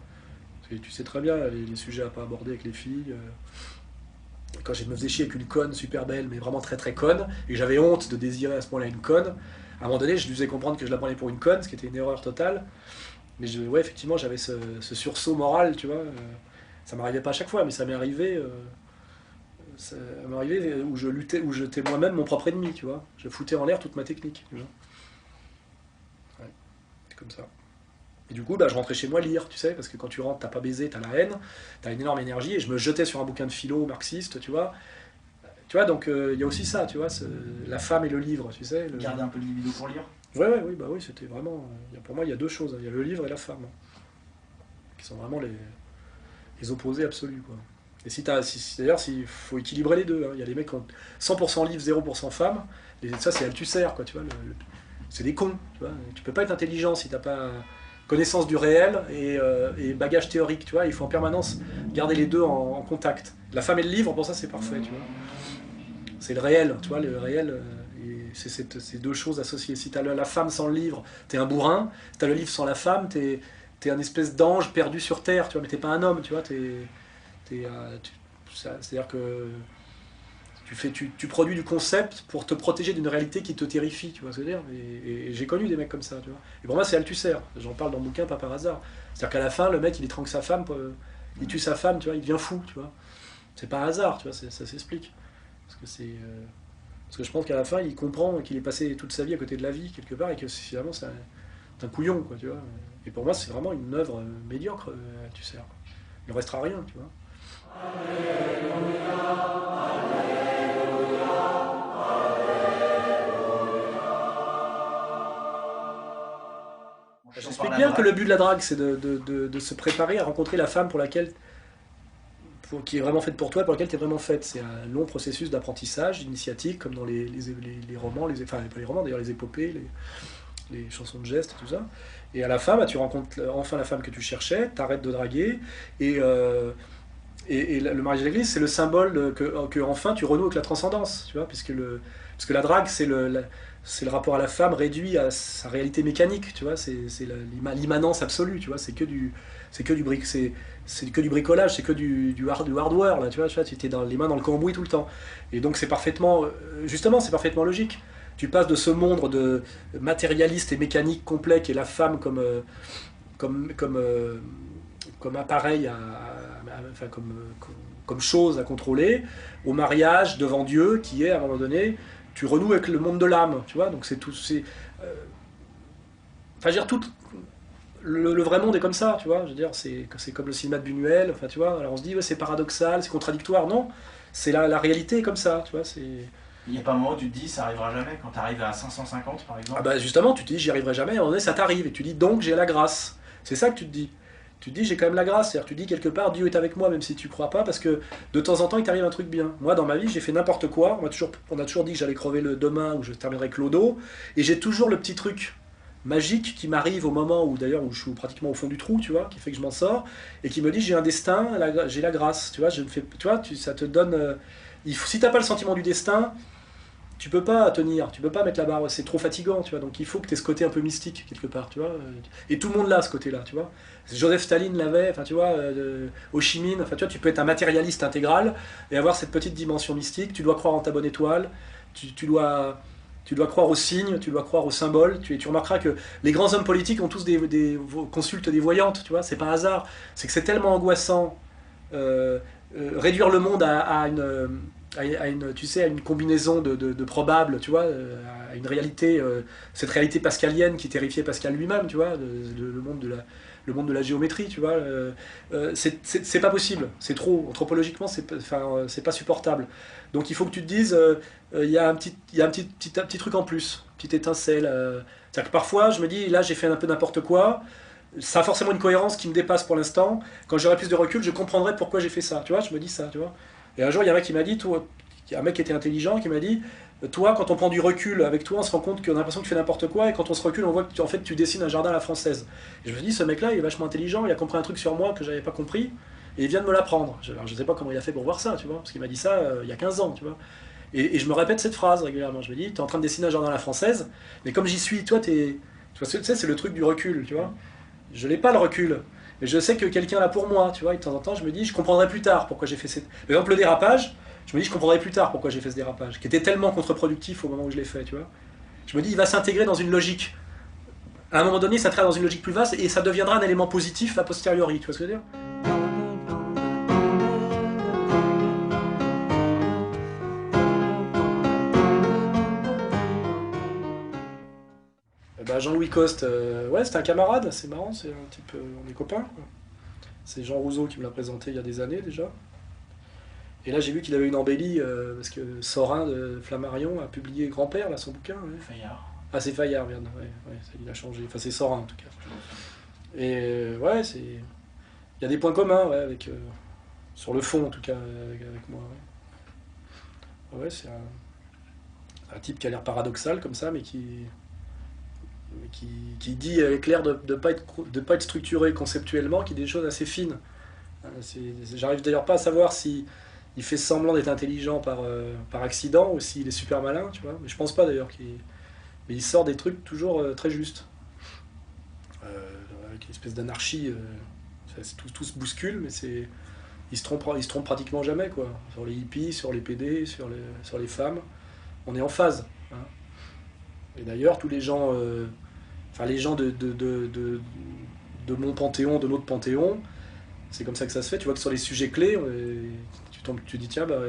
Parce que tu sais très bien les sujets à pas aborder avec les filles. Quand je me faisais chier avec une conne super belle, mais vraiment très très conne, et que j'avais honte de désirer à ce moment-là une conne, à un moment donné, je lui faisais comprendre que je la prenais pour une conne, ce qui était une erreur totale. Mais ouais, effectivement, j'avais ce sursaut moral, tu vois. Ça m'arrivait pas à chaque fois, mais ça m'est arrivé... ça m'est arrivé où où j'étais moi-même mon propre ennemi, tu vois. Je foutais en l'air toute ma technique, tu vois. Ouais, c'est comme ça. Et du coup, bah, je rentrais chez moi lire, tu sais, parce que quand tu rentres, t'as pas baisé, t'as la haine, t'as une énorme énergie, et je me jetais sur un bouquin de philo marxiste, tu vois. Tu vois, donc il y a aussi ça, tu vois, la femme et le livre, tu sais. Garder un peu de libido pour lire. Oui, c'était vraiment... pour moi, il y a deux choses, il y a le livre et la femme, hein, qui sont vraiment les opposés absolus, quoi. Et d'ailleurs, il faut équilibrer les deux. Hein. Il y a des mecs qui ont 100% livre, 0% femme. Et ça, c'est Althusser, quoi. Tu vois, c'est des cons. Tu vois. Tu peux pas être intelligent si t'as pas connaissance du réel et bagage théorique. Tu vois. Il faut en permanence garder les deux en contact. La femme et le livre, pour ça, c'est parfait. Tu vois. C'est le réel. Tu vois, le réel. C'est ces deux choses associées. Si t'as la femme sans le livre, t'es un bourrin. Si t'as le livre sans la femme, t'es un espèce d'ange perdu sur Terre. Tu vois, mais t'es pas un homme. Tu vois, c'est-à-dire que tu produis du concept pour te protéger d'une réalité qui te terrifie, tu vois ce que je veux dire, et j'ai connu des mecs comme ça, tu vois. Et pour moi, c'est Althusser, j'en parle dans le bouquin, pas par hasard. C'est-à-dire qu'à la fin, le mec, il étrangle sa femme, il tue sa femme, tu vois, il devient fou, tu vois. C'est pas un hasard, tu vois, ça s'explique. Parce que je pense qu'à la fin, il comprend qu'il est passé toute sa vie à côté de la vie, quelque part, et que finalement, c'est un couillon, quoi, tu vois. Et pour moi, c'est vraiment une œuvre médiocre, Althusser. il ne restera rien, tu vois. J'explique bien que le but de la drague, c'est de se préparer à rencontrer la femme qui est vraiment faite pour toi, pour laquelle tu es vraiment faite. C'est un long processus d'apprentissage, initiatique, comme dans les romans, enfin pas les romans d'ailleurs, les épopées, les chansons de gestes, tout ça. Et à la fin, bah, tu rencontres enfin la femme que tu cherchais, t'arrêtes de draguer, et le mariage d'église, c'est le symbole que enfin tu renoues avec la transcendance, tu vois, parce que la drague, c'est le rapport à la femme réduit à sa réalité mécanique, tu vois, c'est l'immanence absolue, tu vois, c'est que du bricolage, c'est que du hardware, là, tu vois, tu étais les mains dans le cambouis tout le temps. Et donc c'est parfaitement logique. Tu passes de ce monde de matérialiste et mécanique complet qui est la femme comme appareil, enfin, comme chose à contrôler, au mariage devant Dieu qui est à un moment donné, tu renoues avec le monde de l'âme, tu vois, donc c'est tout, enfin, je veux dire, tout, le vrai monde est comme ça, tu vois, je veux dire, c'est comme le cinéma de Buñuel, enfin, tu vois, alors on se dit, ouais, c'est paradoxal, c'est contradictoire, non, c'est la réalité est comme ça, tu vois, c'est... Il n'y a pas un moment où tu te dis ça arrivera jamais quand tu arrives à 550 par exemple? Ah bah justement, tu te dis j'y arriverai jamais, à un moment donné ça t'arrive, et tu dis donc j'ai la grâce. C'est ça que tu te dis. Tu te dis j'ai quand même la grâce, c'est-à-dire tu dis quelque part Dieu est avec moi même si tu crois pas, parce que de temps en temps il t'arrive un truc bien. Moi dans ma vie j'ai fait n'importe quoi, on a toujours dit que j'allais crever demain ou je terminerai clodo, et j'ai toujours le petit truc magique qui m'arrive au moment où d'ailleurs où je suis pratiquement au fond du trou, tu vois, qui fait que je m'en sors, et qui me dit j'ai un destin, j'ai la grâce, tu vois, ça te donne... si t'as pas le sentiment du destin, tu peux pas tenir, tu peux pas mettre la barre, c'est trop fatigant, tu vois, donc il faut que tu aies ce côté un peu mystique quelque part, tu vois, et tout le monde l'a ce côté-là, tu vois. Joseph Staline l'avait, enfin tu vois, Ho Chi Minh, enfin tu vois, tu peux être un matérialiste intégral et avoir cette petite dimension mystique, tu dois croire en ta bonne étoile, tu dois croire aux signes, tu dois croire aux symboles, tu remarqueras que les grands hommes politiques ont tous consultent des voyantes, tu vois, c'est pas un hasard, c'est que c'est tellement angoissant, réduire le monde tu sais, à une combinaison de probables, tu vois, à une réalité, cette réalité pascalienne qui terrifiait Pascal lui-même, tu vois, le monde de la géométrie, tu vois, c'est pas possible, c'est trop, anthropologiquement, c'est pas supportable. Donc il faut que tu te dises, il y a un petit truc en plus, une petite étincelle. C'est-à-dire que parfois, je me dis, là j'ai fait un peu n'importe quoi, ça a forcément une cohérence qui me dépasse pour l'instant. Quand j'aurai plus de recul, je comprendrai pourquoi j'ai fait ça. Tu vois, je me dis ça, tu vois. Et un jour, il y a un mec qui m'a dit, un mec qui était intelligent, qui m'a dit, toi, quand on prend du recul avec toi, on se rend compte qu'on a l'impression que tu fais n'importe quoi, et quand on se recule, on voit que en fait, tu dessines un jardin à la française. Et je me dis, ce mec-là, il est vachement intelligent, il a compris un truc sur moi que j'avais pas compris, et il vient de me l'apprendre. Alors, je sais pas comment il a fait pour voir ça, tu vois, parce qu'il m'a dit ça il y a 15 ans, tu vois. Et je me répète cette phrase régulièrement. Je me dis, t'es en train de dessiner un jardin à la française, mais comme j'y suis, toi, tu sais, c'est le truc du recul, tu vois. Je n'ai pas le recul, mais je sais que quelqu'un l'a pour moi, tu vois, et de temps en temps, je me dis, je comprendrai plus tard pourquoi j'ai fait cette... Par exemple, le dérapage, je me dis, je comprendrai plus tard pourquoi j'ai fait ce dérapage, qui était tellement contre-productif au moment où je l'ai fait, tu vois. Je me dis, il va s'intégrer dans une logique. À un moment donné, ça travaille dans une logique plus vaste, et ça deviendra un élément positif a posteriori, tu vois ce que je veux dire? Bah, Jean-Louis Coste, ouais, c'est un camarade, c'est marrant, c'est un type, on est copains, quoi. C'est Jean Rousseau qui me l'a présenté il y a des années déjà. Et là, j'ai vu qu'il avait une embellie, parce que Sorin de Flammarion a publié Grand-Père, là, son bouquin. Ouais. Fayard. Ah, c'est Fayard, merde, ouais, il a changé. Enfin, c'est Sorin, en tout cas. Et ouais, c'est... Il y a des points communs, ouais, sur le fond, en tout cas, avec moi. Ouais, ouais, c'est un type qui a l'air paradoxal, comme ça, mais qui dit avec l'air de ne pas être structuré conceptuellement, qui dit des choses assez fines. J'arrive d'ailleurs pas à savoir si il fait semblant d'être intelligent par accident ou s'il est super malin, tu vois. Mais je pense pas d'ailleurs mais il sort des trucs toujours très justes. Avec une espèce d'anarchie, tout se bouscule, mais il se trompe pratiquement jamais, quoi. Sur les hippies, sur les PD, sur les femmes, on est en phase. Hein. Et d'ailleurs, tous les gens, les gens de mon panthéon, de notre panthéon, c'est comme ça que ça se fait. Tu vois que sur les sujets clés, tu dis tiens, bah,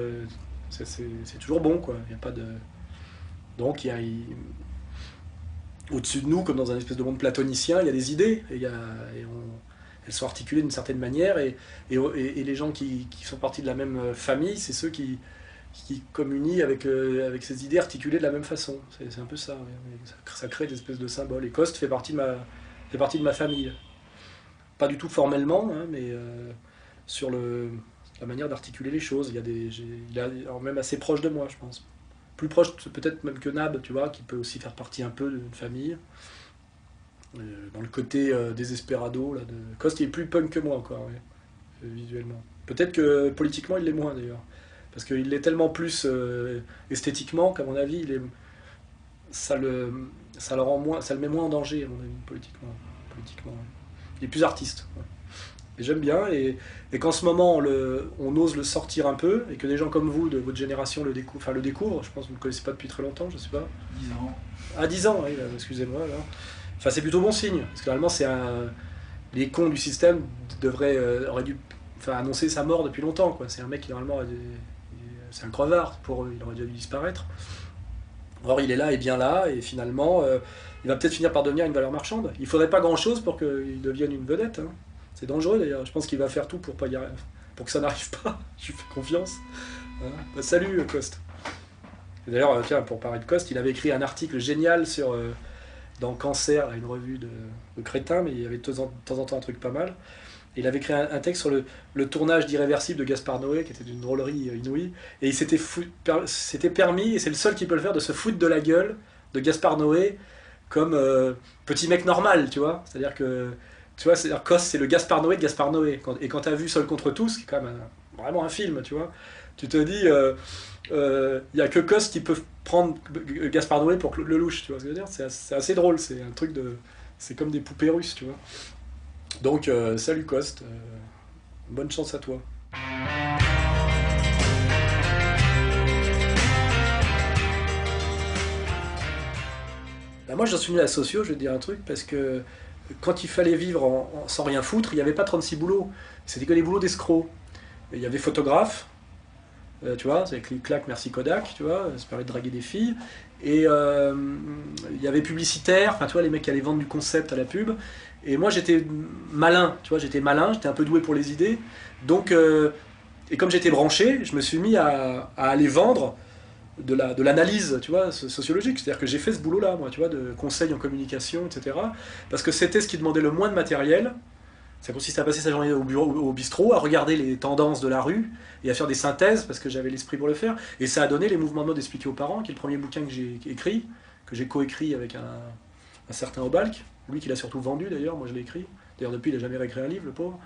c'est toujours bon, quoi. Il y a pas de... Donc au-dessus de nous, comme dans un espèce de monde platonicien, il y a des idées. Et elles sont articulées d'une certaine manière, et les gens qui font partie de la même famille, c'est ceux qui communient avec ces idées articulées de la même façon. C'est un peu ça, ouais. Ça crée des espèces de symboles. Et Coste fait partie de ma famille. Pas du tout formellement, hein, mais sur la manière d'articuler les choses. Il est alors même assez proche de moi, je pense. Plus proche peut-être même que Nab, tu vois, qui peut aussi faire partie un peu d'une famille. Dans le côté désespérado, là, de Coste, il est plus punk que moi encore, ouais, visuellement. Peut-être que politiquement, il l'est moins d'ailleurs. Parce qu'il l'est tellement plus esthétiquement qu'à mon avis, ça le met moins en danger, à mon avis, politiquement. Ouais. Il est plus artiste. Ouais. Et j'aime bien, et qu'en ce moment on ose le sortir un peu, et que des gens comme vous, de votre génération, le découvrent. Je pense que vous ne le connaissez pas depuis très longtemps, je ne sais pas. 10 ans. Ah, 10 ans, oui, excusez-moi. Là. Enfin, c'est plutôt bon signe, parce que normalement, les cons du système auraient dû annoncer sa mort depuis longtemps, quoi. C'est un mec qui, normalement, c'est un crevard pour eux, il aurait dû disparaître. Or, il est là et bien là, et finalement, il va peut-être finir par devenir une valeur marchande. Il ne faudrait pas grand-chose pour qu'il devienne une vedette, hein. C'est dangereux d'ailleurs, je pense qu'il va faire tout pour que ça n'arrive pas, je lui fais confiance. Hein. Bah, salut Coste. D'ailleurs, tiens, pour parler de Coste, il avait écrit un article génial dans Cancer, une revue de crétins, mais il y avait de temps en temps un truc pas mal. Et il avait écrit un texte sur le tournage d'Irréversible de Gaspard Noé, qui était d'une drôlerie inouïe, et il s'était permis, et c'est le seul qui peut le faire, de se foutre de la gueule de Gaspard Noé comme petit mec normal, tu vois. C'est-à-dire que tu vois, Coste, c'est le Gaspard Noé de Gaspard Noé. Et quand tu as vu Seul contre tous, qui est quand même vraiment un film, tu vois, tu te dis, y a que Coste qui peut prendre Gaspard Noé pour le louche, tu vois ce que je veux dire. C'est assez drôle, c'est un truc c'est comme des poupées russes, tu vois. Donc, salut Coste, bonne chance à toi. Bah, moi, j'en suis venu à la socio, je vais te dire un truc, parce que quand il fallait vivre sans rien foutre, il n'y avait pas 36 boulots. C'était que des boulots d'escrocs. Il y avait photographe, tu vois, avec clic clac, merci Kodak, tu vois, ça permet de draguer des filles. Et il y avait publicitaire, enfin tu vois, les mecs qui allaient vendre du concept à la pub. Et moi j'étais malin, tu vois, j'étais un peu doué pour les idées. Donc, et comme j'étais branché, je me suis mis à aller vendre de l'analyse, tu vois, sociologique. C'est-à-dire que j'ai fait ce boulot-là, moi, tu vois, de conseil en communication, etc. Parce que c'était ce qui demandait le moins de matériel. Ça consiste à passer sa journée au bistrot, à regarder les tendances de la rue et à faire des synthèses, parce que j'avais l'esprit pour le faire. Et ça a donné Les Mouvements de mode expliqués aux parents, qui est le premier bouquin que j'ai écrit, que j'ai coécrit avec un certain Aubalc. Lui qui l'a surtout vendu d'ailleurs, moi je l'ai écrit. D'ailleurs depuis il n'a jamais réécrit un livre, le pauvre.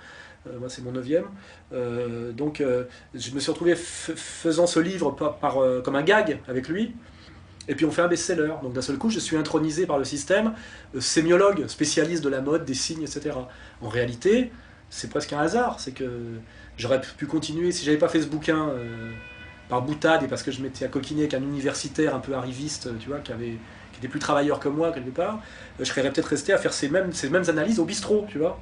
Moi c'est mon 9e. Donc je me suis retrouvé faisant ce livre comme un gag avec lui. Et puis on fait un best-seller. Donc d'un seul coup, je suis intronisé par le système, sémiologue, spécialiste de la mode, des signes, etc. En réalité, c'est presque un hasard. C'est que j'aurais pu continuer, si j'avais pas fait ce bouquin par boutade et parce que je m'étais coquiner avec un universitaire un peu arriviste, tu vois, qui était plus travailleur que moi quelque part, je serais peut-être resté à faire ces mêmes analyses au bistrot, tu vois.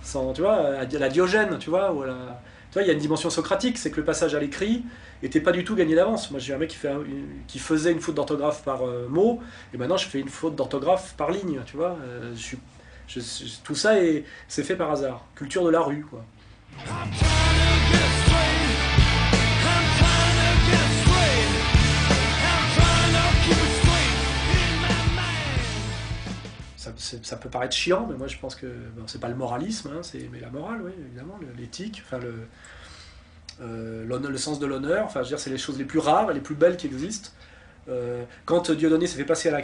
Tu vois, à la Diogène, tu vois, ou tu vois, il y a une dimension socratique, c'est que le passage à l'écrit n'était pas du tout gagné d'avance. Moi, j'ai un mec qui faisait une faute d'orthographe par mot, et maintenant je fais une faute d'orthographe par ligne, tu vois. Tout ça, c'est fait par hasard. Culture de la rue, quoi. Ça peut paraître chiant, mais moi je pense que c'est pas le moralisme, hein, mais la morale, oui, évidemment, l'éthique, enfin le sens de l'honneur, enfin je veux dire, c'est les choses les plus rares et les plus belles qui existent. Quand Dieudonné s'est fait passer à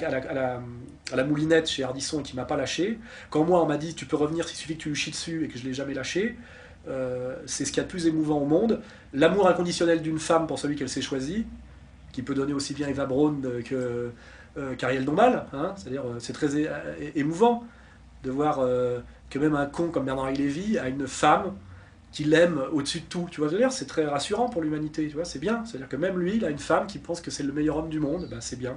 la moulinette chez Ardisson et qu'il m'a pas lâché, quand moi on m'a dit tu peux revenir s'il suffit que tu lui chies dessus et que je l'ai jamais lâché, c'est ce qu'il y a de plus émouvant au monde. L'amour inconditionnel d'une femme pour celui qu'elle s'est choisi, qui peut donner aussi bien Eva Braun qu'Ariel Dombal, hein, c'est-à-dire c'est très émouvant de voir que même un con comme Bernard-Henri Lévy a une femme qui l'aime au-dessus de tout, tu vois, c'est très rassurant pour l'humanité, tu vois, c'est bien, c'est-à-dire que même lui, il a une femme qui pense que c'est le meilleur homme du monde, ben c'est bien,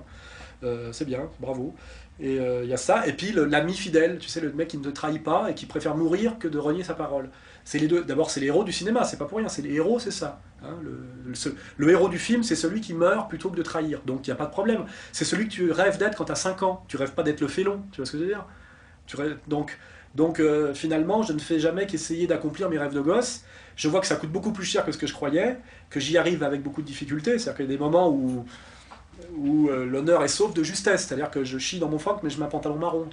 bravo, et il y a ça, et puis l'ami fidèle, tu sais, le mec qui ne te trahit pas et qui préfère mourir que de renier sa parole. C'est les deux, d'abord c'est les héros du cinéma, c'est pas pour rien, c'est les héros, c'est ça, hein, le héros du film, c'est celui qui meurt plutôt que de trahir, donc il n'y a pas de problème, c'est celui que tu rêves d'être quand tu as 5 ans, tu rêves pas d'être le félon, tu vois ce que je veux dire, donc Donc finalement, je ne fais jamais qu'essayer d'accomplir mes rêves de gosse. Je vois que ça coûte beaucoup plus cher que ce que je croyais, que j'y arrive avec beaucoup de difficultés. C'est-à-dire qu'il y a des moments où l'honneur est sauf de justesse. C'est-à-dire que je chie dans mon froc, mais je mets un pantalon marron,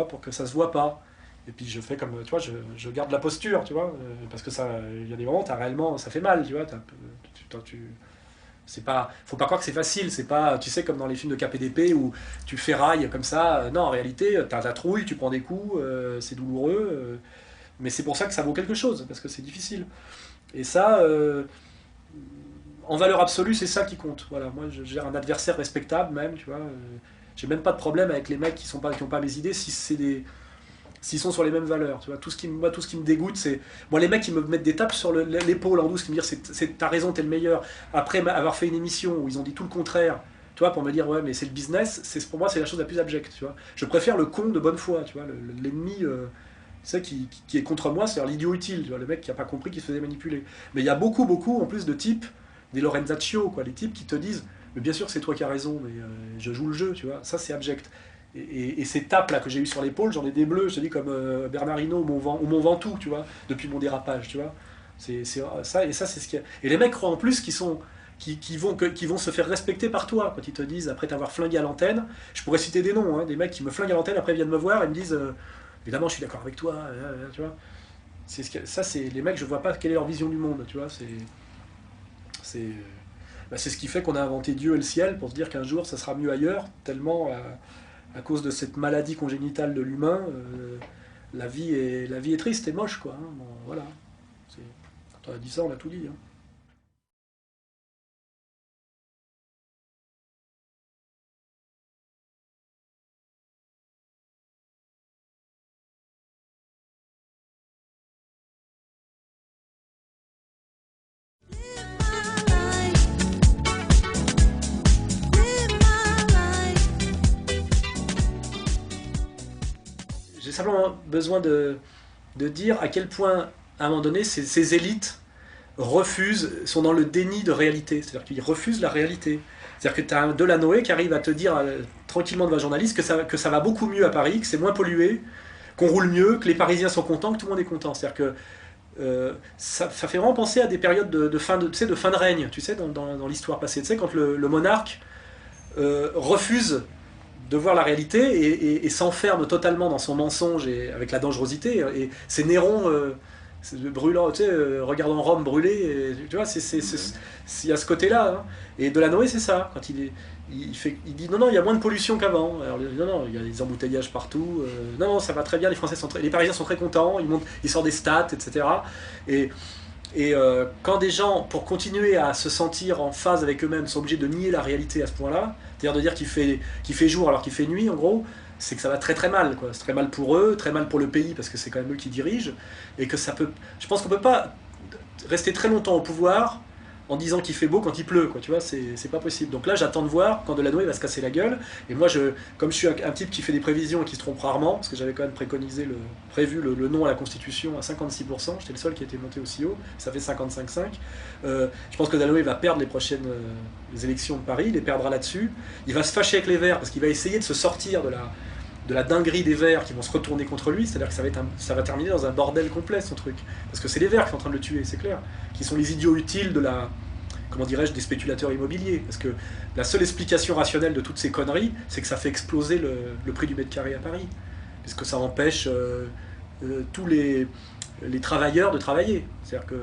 pour que ça se voit pas. Et puis je fais comme, tu vois, je garde la posture, tu vois, parce que ça, il y a des moments, réellement, ça fait mal, tu vois. C'est pas, faut pas croire que c'est facile, c'est pas, tu sais, comme dans les films de KPDP où tu ferrailles comme ça. Non, en réalité, t'as la trouille, tu prends des coups, c'est douloureux, mais c'est pour ça que ça vaut quelque chose, parce que c'est difficile. Et ça, en valeur absolue, c'est ça qui compte. Voilà, moi, je gère un adversaire respectable, même, tu vois. J'ai même pas de problème avec les mecs qui ont pas mes idées, si c'est s'ils sont sur les mêmes valeurs, tu vois. Tout ce qui me dégoûte, c'est moi les mecs qui me mettent des tapes sur l'épaule en douce, qui me disent t'as raison, t'es le meilleur. Après avoir fait une émission où ils ont dit tout le contraire, tu vois, pour me dire ouais mais c'est le business, pour moi c'est la chose la plus abjecte, tu vois. Je préfère le con de bonne foi, tu vois, l'ennemi qui est contre moi, c'est-à-dire l'idiot utile, tu vois, le mec qui a pas compris qu'il se faisait manipuler. Mais il y a beaucoup en plus de types, des Lorenzaccio, quoi, les types qui te disent mais bien sûr c'est toi qui as raison, mais je joue le jeu, tu vois. Ça c'est abject. Et ces tapes là que j'ai eu sur l'épaule, j'en ai des bleus, je te dis comme Bernard Hinault ou mon Ventoux, tu vois, depuis mon dérapage, tu vois. C'est ça, et ça c'est ce qu'il y a. Et les mecs croient en plus qui vont se faire respecter par toi quand ils te disent après t'avoir flingué à l'antenne. Je pourrais citer des noms, hein, des mecs qui me flinguent à l'antenne, après viennent me voir et me disent évidemment je suis d'accord avec toi, tu vois. Ça c'est les mecs, je vois pas quelle est leur vision du monde, tu vois. C'est ce qui fait qu'on a inventé Dieu et le ciel pour se dire qu'un jour ça sera mieux ailleurs, tellement à cause de cette maladie congénitale de l'humain, la vie est triste et moche, quoi. Hein. Bon, voilà. Quand on a dit ça, on a tout dit. Hein. J'ai simplement besoin de dire à quel point, à un moment donné, ces élites sont dans le déni de réalité. C'est-à-dire qu'ils refusent la réalité. C'est-à-dire que tu as un Delanoë qui arrive à te dire tranquillement devant un journaliste que ça va beaucoup mieux à Paris, que c'est moins pollué, qu'on roule mieux, que les Parisiens sont contents, que tout le monde est content. C'est-à-dire que ça fait vraiment penser à des périodes de fin de règne, tu sais, dans l'histoire passée. Tu sais, quand le monarque refuse de voir la réalité et s'enferme totalement dans son mensonge et avec la dangerosité. Et c'est Néron brûlant, tu sais, regardant Rome brûler, et, tu vois, il y a ce côté-là. Hein. Et Delanoë, c'est ça. Quand il dit non, il y a moins de pollution qu'avant. Alors non, il y a des embouteillages partout. Non, ça va très bien. Les Parisiens sont très contents. Ils sortent des stats, etc. Et quand des gens, pour continuer à se sentir en phase avec eux-mêmes, sont obligés de nier la réalité à ce point-là, c'est-à-dire de dire qu'il fait jour alors qu'il fait nuit, en gros, c'est que ça va très très mal, quoi. C'est très mal pour eux, très mal pour le pays, parce que c'est quand même eux qui dirigent, et que ça peut... Je pense qu'on peut pas rester très longtemps au pouvoir en disant qu'il fait beau quand il pleut, quoi, tu vois, c'est pas possible. Donc là, j'attends de voir quand Delanoë va se casser la gueule, et moi, comme je suis un type qui fait des prévisions et qui se trompe rarement, parce que j'avais quand même prévu le non à la Constitution à 56%, j'étais le seul qui a été monté aussi haut, ça fait 55,5. Je pense que Delanoë va perdre les prochaines élections de Paris, il les perdra là-dessus. Il va se fâcher avec les Verts, parce qu'il va essayer de se sortir de la dinguerie des Verts qui vont se retourner contre lui, c'est-à-dire que ça va terminer dans un bordel complet, son truc. Parce que c'est les Verts qui sont en train de le tuer, c'est clair. Qui sont les idiots utiles comment dirais-je, des spéculateurs immobiliers. Parce que la seule explication rationnelle de toutes ces conneries, c'est que ça fait exploser le prix du mètre carré à Paris. Parce que ça empêche tous les travailleurs de travailler. C'est-à-dire que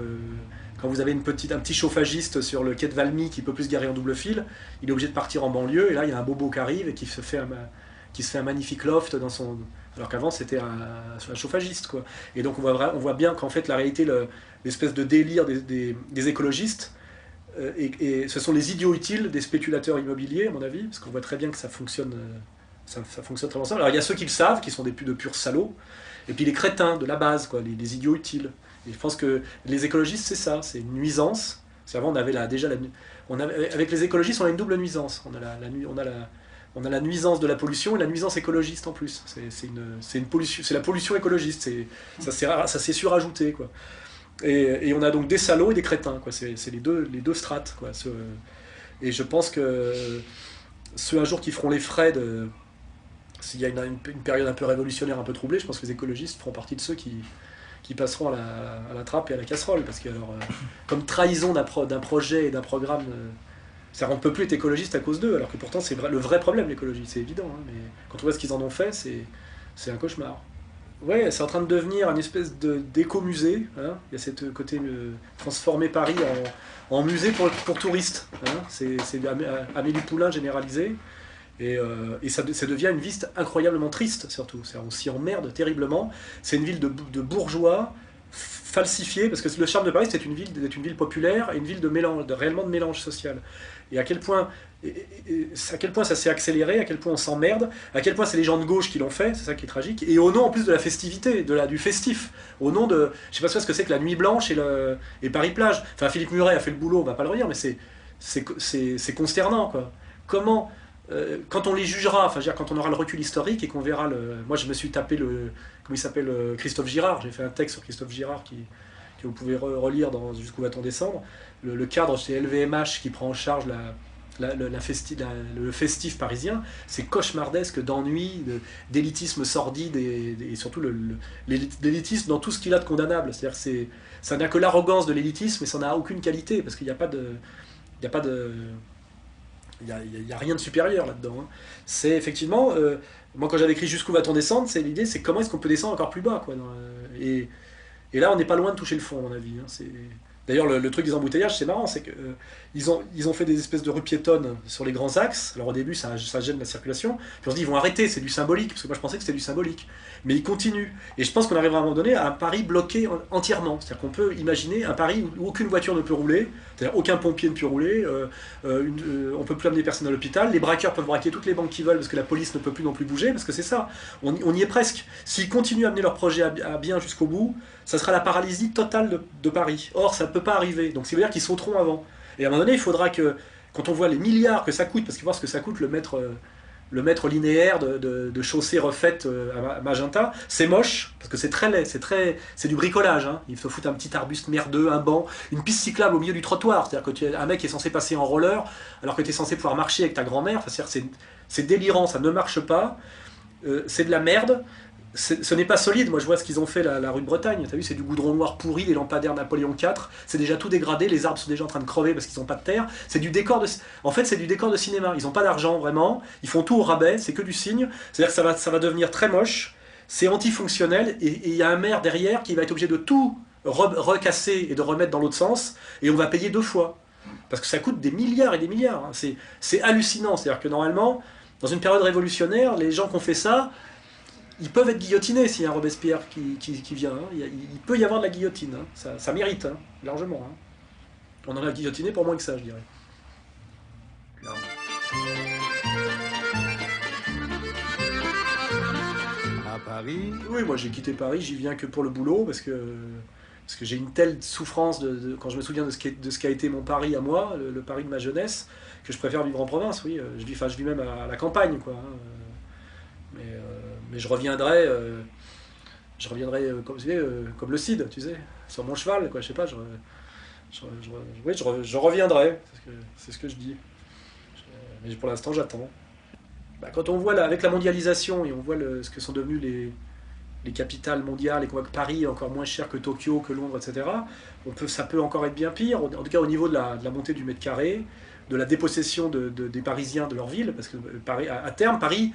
quand vous avez un petit chauffagiste sur le quai de Valmy qui peut plus se garer en double fil, il est obligé de partir en banlieue, et là il y a un bobo qui arrive et qui se fait un magnifique loft dans son... Alors qu'avant c'était un chauffagiste, quoi. Et donc on voit bien qu'en fait la réalité, l'espèce de délire des écologistes, et ce sont les idiots utiles des spéculateurs immobiliers, à mon avis, parce qu'on voit très bien que ça fonctionne, ça fonctionne très bien. Alors il y a ceux qui le savent, qui sont de purs salauds, et puis les crétins de la base, quoi, les idiots utiles. Et je pense que les écologistes, c'est ça, c'est une nuisance. Avant, on avait avec les écologistes, on a une double nuisance. On a la nuisance de la pollution et la nuisance écologiste en plus. C'est la pollution écologiste. Ça s'est surajouté, quoi. Et on a donc des salauds et des crétins, quoi. C'est les deux strates, quoi. Et je pense que ceux un jour qui feront les frais s'il y a une période un peu révolutionnaire, un peu troublée, je pense que les écologistes feront partie de ceux qui passeront à la trappe et à la casserole. Parce que, alors, comme trahison d'un projet et d'un programme, on ne peut plus être écologiste à cause d'eux, alors que pourtant c'est le vrai problème, l'écologie, c'est évident. Hein, mais quand on voit ce qu'ils en ont fait, c'est un cauchemar. Ouais, c'est en train de devenir une espèce d'écomusée. Hein. Il y a cette côté transformer Paris en musée pour touristes. Hein. C'est Amélie Poulain généralisée. Et ça devient une ville incroyablement triste, surtout. On s'y emmerde terriblement. C'est une ville de bourgeois falsifiée, parce que le charme de Paris, c'est une ville populaire et une ville réellement de mélange social. Et à quel point ça s'est accéléré, à quel point on s'emmerde, à quel point c'est les gens de gauche qui l'ont fait, c'est ça qui est tragique, et au nom en plus de la festivité, du festif, au nom de, je sais pas ce que c'est que la Nuit Blanche et Paris-Plage. Enfin, Philippe Muret a fait le boulot, on va pas le redire, mais c'est consternant, quoi. Comment, quand on les jugera, enfin, je veux dire, quand on aura le recul historique et qu'on verra moi je me suis tapé comment il s'appelle, Christophe Girard, j'ai fait un texte sur Christophe Girard que vous pouvez relire Jusqu'où va-t-on descendre, le cadre chez LVMH qui prend en charge le festif parisien, c'est cauchemardesque d'ennui, d'élitisme sordide et surtout l'élitisme dans tout ce qu'il a de condamnable. C'est-à-dire que ça n'a que l'arrogance de l'élitisme et ça n'a aucune qualité parce qu'il n'y a pas de... Il n'y a rien de supérieur là-dedans. Hein. C'est effectivement... moi quand j'avais écrit Jusqu'où va-t-on descendre, l'idée c'est comment est-ce qu'on peut descendre encore plus bas, quoi, et là on n'est pas loin de toucher le fond à mon avis. Hein. D'ailleurs, le truc des embouteillages, c'est marrant, c'est qu'ils ont fait des espèces de rues piétonnes sur les grands axes. Alors au début, ça gêne la circulation. Puis on se dit, ils vont arrêter, c'est du symbolique, parce que moi je pensais que c'était du symbolique. Mais ils continuent. Et je pense qu'on arrivera à un moment donné à un Paris bloqué entièrement. C'est-à-dire qu'on peut imaginer un Paris où aucune voiture ne peut rouler, c'est-à-dire aucun pompier ne peut rouler, on ne peut plus amener personne à l'hôpital, les braqueurs peuvent braquer toutes les banques qu'ils veulent parce que la police ne peut plus non plus bouger, parce que c'est ça. On y est presque. S'ils continuent à mener leur projet à bien jusqu'au bout, ça sera la paralysie totale de Paris. Or, ça ne peut pas arriver. Donc, ça veut dire qu'ils sauteront avant. Et à un moment donné, il faudra que, quand on voit les milliards que ça coûte, parce qu'il faut voir ce que ça coûte le mètre linéaire de chaussée refaite à Magenta, c'est moche, parce que c'est très laid, c'est du bricolage. Hein. Il faut foutre un petit arbuste merdeux, un banc, une piste cyclable au milieu du trottoir. C'est-à-dire que un mec est censé passer en roller, alors que tu es censé pouvoir marcher avec ta grand-mère. Enfin, c'est délirant, ça ne marche pas. C'est de la merde. Ce n'est pas solide. Moi je vois ce qu'ils ont fait la rue de Bretagne, t'as vu, c'est du goudron noir pourri, des lampadaires Napoléon IV, c'est déjà tout dégradé, les arbres sont déjà en train de crever parce qu'ils n'ont pas de terre, c'est du décor en fait c'est du décor de cinéma, ils n'ont pas d'argent vraiment, ils font tout au rabais, c'est que du cygne, c'est-à-dire que ça va devenir très moche, c'est antifonctionnel, et il y a un maire derrière qui va être obligé de tout recasser et de remettre dans l'autre sens, et on va payer 2 fois, parce que ça coûte des milliards et des milliards, hein. C'est hallucinant, c'est-à-dire que normalement, dans une période révolutionnaire, les gens qui ont fait ça, ils peuvent être guillotinés s'il y a un Robespierre qui vient. Hein. Il peut y avoir de la guillotine. Hein. Ça mérite, hein, largement. Hein. On en a guillotiné pour moins que ça, je dirais. À Paris. Oui, moi j'ai quitté Paris, j'y viens que pour le boulot, parce que j'ai une telle souffrance quand je me souviens de ce qu'a été mon Paris à moi, le Paris de ma jeunesse, que je préfère vivre en province, oui. Je vis même à la campagne, quoi. Hein. Mais je reviendrai comme le Cid, tu sais, sur mon cheval, quoi, je sais pas, je reviendrai, c'est ce que je dis. Mais pour l'instant, j'attends. Bah, quand on voit, avec la mondialisation, et on voit ce que sont devenues les capitales mondiales, et qu'on voit que Paris est encore moins cher que Tokyo, que Londres, etc., ça peut encore être bien pire, en tout cas au niveau de la montée du mètre carré, de la dépossession des Parisiens de leur ville, parce que à terme, Paris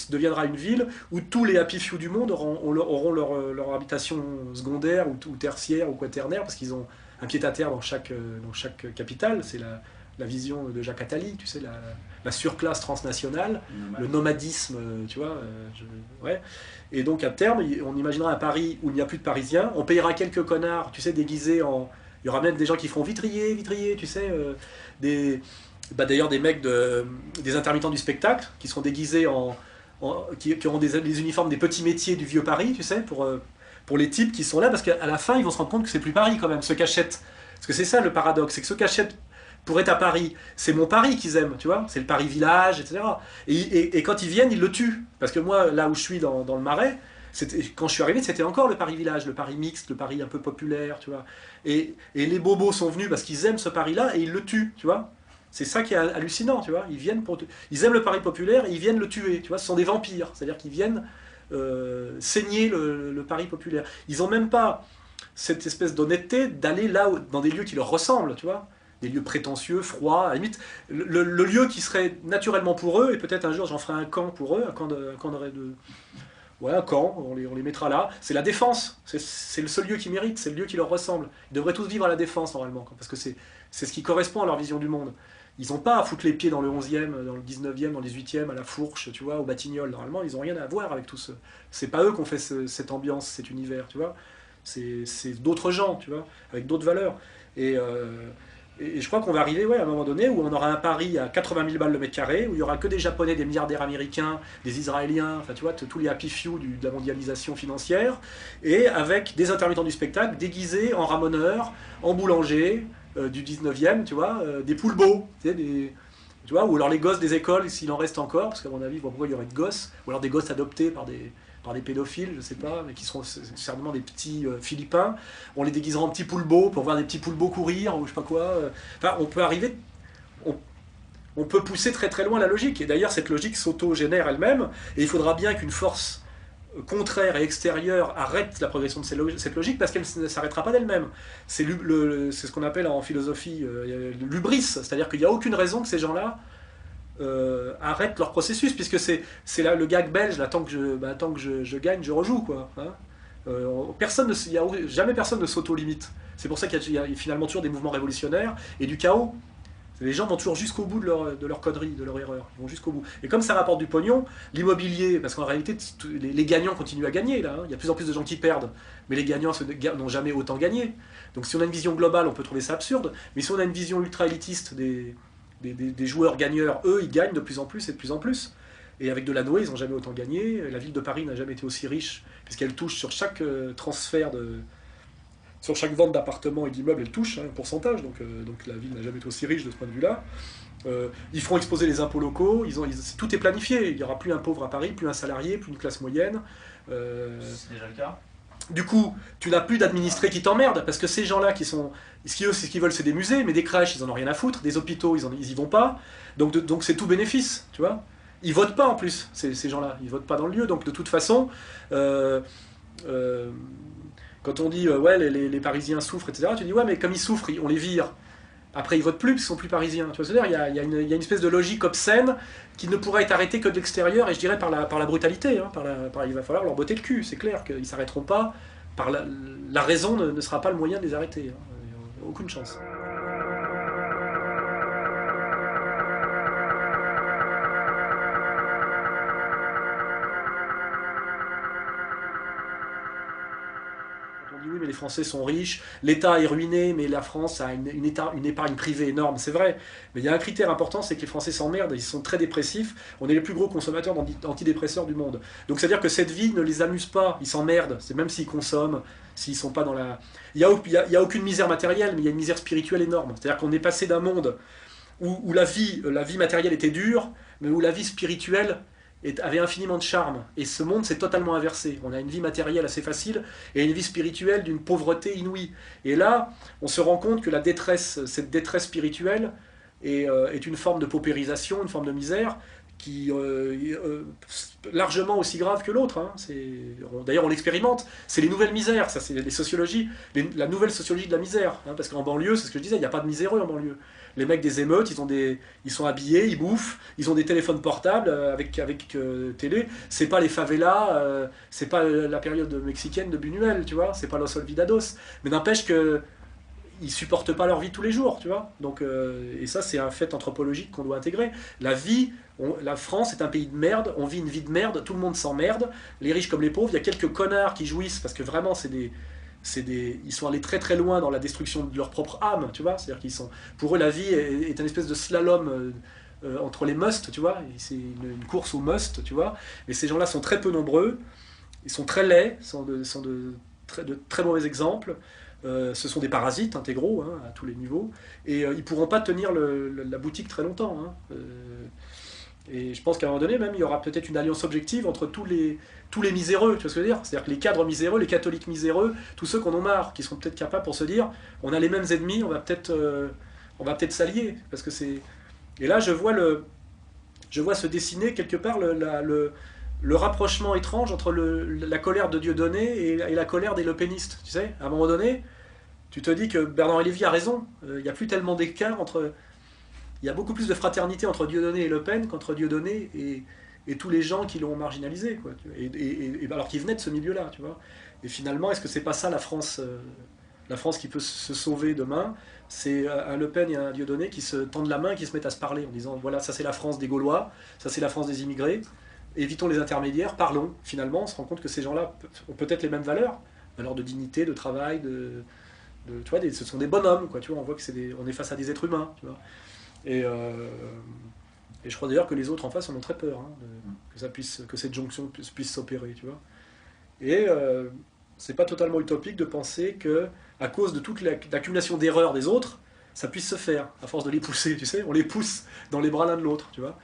deviendra une ville où tous les happy few du monde auront leur habitation secondaire ou tertiaire ou quaternaire, parce qu'ils ont un pied-à-terre dans chaque capitale. C'est la vision de Jacques Attali, tu sais, la surclasse transnationale, le nomadisme, tu vois. Ouais. Et donc à terme, on imaginera un Paris où il n'y a plus de Parisiens, on payera quelques connards, tu sais, déguisés en... Il y aura même des gens qui feront vitrier, tu sais, d'ailleurs des mecs des intermittents du spectacle qui seront déguisés qui auront les uniformes des petits métiers du vieux Paris, tu sais, pour les types qui sont là, parce qu'à la fin ils vont se rendre compte que c'est plus Paris quand même, ceux qui achètent. Parce que c'est ça le paradoxe, c'est que ceux qui achètent pour être à Paris, c'est mon Paris qu'ils aiment, tu vois, c'est le Paris village, etc. Et quand ils viennent, ils le tuent. Parce que moi, là où je suis dans le Marais, quand je suis arrivé, c'était encore le Paris village, le Paris mixte, le Paris un peu populaire, tu vois. Et les bobos sont venus parce qu'ils aiment ce Paris-là et ils le tuent, tu vois. C'est ça qui est hallucinant, tu vois. Ils aiment le pari populaire et ils viennent le tuer, tu vois. Ce sont des vampires, c'est-à-dire qu'ils viennent saigner le pari populaire. Ils n'ont même pas cette espèce d'honnêteté d'aller là dans des lieux qui leur ressemblent, tu vois. Des lieux prétentieux, froids, à la limite, le lieu qui serait naturellement pour eux, et peut-être un jour j'en ferai un camp pour eux, un camp de ouais, un camp, on les mettra là, c'est la Défense, c'est le seul lieu qui mérite, c'est le lieu qui leur ressemble. Ils devraient tous vivre à la Défense normalement, parce que c'est ce qui correspond à leur vision du monde. Ils n'ont pas à foutre les pieds dans le 11e, dans le 19e, dans le 18e, à la Fourche, tu vois, au Batignolles. Normalement, ils n'ont rien à voir avec tout ça. C'est pas eux qui ont fait cette ambiance, cet univers, tu vois. C'est d'autres gens, tu vois, avec d'autres valeurs. Et je crois qu'on va arriver à un moment donné où on aura un Paris à 80 000 balles le mètre carré, où il y aura que des Japonais, des milliardaires américains, des Israéliens, enfin tu vois, tous les happy few de la mondialisation financière, et avec des intermittents du spectacle déguisés en ramoneurs, en boulangers du 19e, tu vois, des poulbeaux, tu vois, ou alors les gosses des écoles, s'il en reste encore, parce qu'à mon avis, pourquoi il y aurait de gosses, ou alors des gosses adoptés par des pédophiles, je sais pas, mais qui seront certainement des petits Philippins. On les déguisera en petits poulbeaux pour voir des petits poulbeaux courir, ou je sais pas quoi. Enfin, on peut arriver... On peut pousser très très loin la logique. Et d'ailleurs, cette logique s'auto-génère elle-même, et il faudra bien qu'une force contraire et extérieure arrête la progression de cette logique, parce qu'elle ne s'arrêtera pas d'elle-même. C'est ce qu'on appelle en philosophie l'hubris, c'est-à-dire qu'il n'y a aucune raison que ces gens-là arrêtent leur processus, puisque c'est là le gag belge, là, tant que je gagne, je rejoue, quoi. Hein, jamais personne ne s'auto-limite. C'est pour ça qu'il y a finalement toujours des mouvements révolutionnaires et du chaos. Les gens vont toujours jusqu'au bout de leur connerie, de leur erreur. Ils vont jusqu'au bout. Et comme ça rapporte du pognon, l'immobilier, parce qu'en réalité, les gagnants continuent à gagner, là. Hein. Il y a de plus en plus de gens qui perdent, mais les gagnants n'ont jamais autant gagné. Donc si on a une vision globale, on peut trouver ça absurde, mais si on a une vision ultra-élitiste des joueurs gagneurs, eux, ils gagnent de plus en plus et de plus en plus. Et avec Delanoë, ils n'ont jamais autant gagné. La ville de Paris n'a jamais été aussi riche, puisqu'elle touche sur chaque transfert sur chaque vente d'appartements et d'immeubles, elle touche un pourcentage, donc la ville n'a jamais été aussi riche de ce point de vue-là. Ils feront exposer les impôts locaux, tout est planifié, il n'y aura plus un pauvre à Paris, plus un salarié, plus une classe moyenne. C'est déjà le cas. Du coup, tu n'as plus d'administrés qui t'emmerdent, parce que ces gens-là ce qu'ils veulent, c'est des musées, mais des crèches, ils en ont rien à foutre, des hôpitaux, ils y vont pas, donc c'est tout bénéfice, tu vois. Ils votent pas en plus, ces gens-là, ils votent pas dans le lieu, donc de toute façon... quand on dit ouais les Parisiens souffrent, etc., tu dis ouais mais comme ils souffrent, on les vire. Après ils votent plus parce qu'ils sont plus parisiens. Tu vois ce que je veux dire, il y a une espèce de logique obscène qui ne pourra être arrêtée que de l'extérieur, et je dirais par la brutalité. Hein, il va falloir leur botter le cul, c'est clair qu'ils s'arrêteront pas. La raison ne sera pas le moyen de les arrêter. Hein, aucune chance. Oui, mais les Français sont riches, l'État est ruiné, mais la France a une épargne privée énorme, c'est vrai. Mais il y a un critère important, c'est que les Français s'emmerdent, ils sont très dépressifs, on est les plus gros consommateurs d'antidépresseurs du monde. Donc c'est-à-dire que cette vie ne les amuse pas, ils s'emmerdent, c'est même s'ils consomment, s'ils sont pas dans la... Il y a aucune misère matérielle, mais il y a une misère spirituelle énorme. C'est-à-dire qu'on est passé d'un monde où la vie matérielle était dure, mais où la vie spirituelle avait infiniment de charme. Et ce monde s'est totalement inversé. On a une vie matérielle assez facile et une vie spirituelle d'une pauvreté inouïe. Et là, on se rend compte que cette détresse spirituelle est une forme de paupérisation, une forme de misère qui est largement aussi grave que l'autre. Hein. D'ailleurs, on l'expérimente. C'est les nouvelles misères, ça, c'est la nouvelle sociologie de la misère. Hein, parce qu'en banlieue, c'est ce que je disais, il n'y a pas de miséreux en banlieue. Les mecs des émeutes, ils sont habillés, ils bouffent, ils ont des téléphones portables avec télé. C'est pas les favelas, c'est pas la période mexicaine de Buñuel, tu vois. C'est pas Los Olvidados. Mais n'empêche que ils supportent pas leur vie tous les jours, tu vois. Donc, et ça, c'est un fait anthropologique qu'on doit intégrer. La France est un pays de merde, on vit une vie de merde, tout le monde s'emmerde, les riches comme les pauvres. Il y a quelques connards qui jouissent parce que vraiment, ils sont allés très très loin dans la destruction de leur propre âme, tu vois. C'est-à-dire pour eux, la vie est une espèce de slalom entre les musts, tu vois. C'est une course aux musts, tu vois. Et ces gens-là sont très peu nombreux, ils sont très laids, sont de très mauvais exemples. Ce sont des parasites intégraux hein, à tous les niveaux, et ils pourront pas tenir la boutique très longtemps. Hein. Et je pense qu'à un moment donné, même, il y aura peut-être une alliance objective entre tous les miséreux, tu vois ce que je veux dire? C'est-à-dire que les cadres miséreux, les catholiques miséreux, tous ceux qu'on en a marre, qui sont peut-être capables pour se dire, on a les mêmes ennemis, on va peut-être s'allier, parce que Et là, je vois se dessiner quelque part le rapprochement étrange entre la colère de Dieudonné et la colère des lepénistes. Tu sais, à un moment donné, tu te dis que Bernard Lévy a raison. Il n'y a plus tellement d'écart entre. Il y a beaucoup plus de fraternité entre Dieudonné et Le Pen qu'entre Dieudonné et tous les gens qui l'ont marginalisé, quoi. Alors qu'il venait de ce milieu-là, tu vois. Et finalement, est-ce que c'est pas ça la France qui peut se sauver demain? C'est un Le Pen et un Dieudonné qui se tendent la main, qui se mettent à se parler en disant voilà, ça c'est la France des Gaulois, ça c'est la France des immigrés, évitons les intermédiaires, parlons. Finalement, on se rend compte que ces gens-là ont peut-être les mêmes valeurs de dignité, de travail, tu vois, ce sont des bonhommes, quoi, tu vois, on voit que on est face à des êtres humains, tu vois. Et, euh, et je crois d'ailleurs que les autres en face en ont très peur, hein, que cette jonction puisse s'opérer, tu vois. Et c'est pas totalement utopique de penser que, à cause de toute l'accumulation d'erreurs des autres, ça puisse se faire, à force de les pousser, tu sais, on les pousse dans les bras l'un de l'autre, tu vois.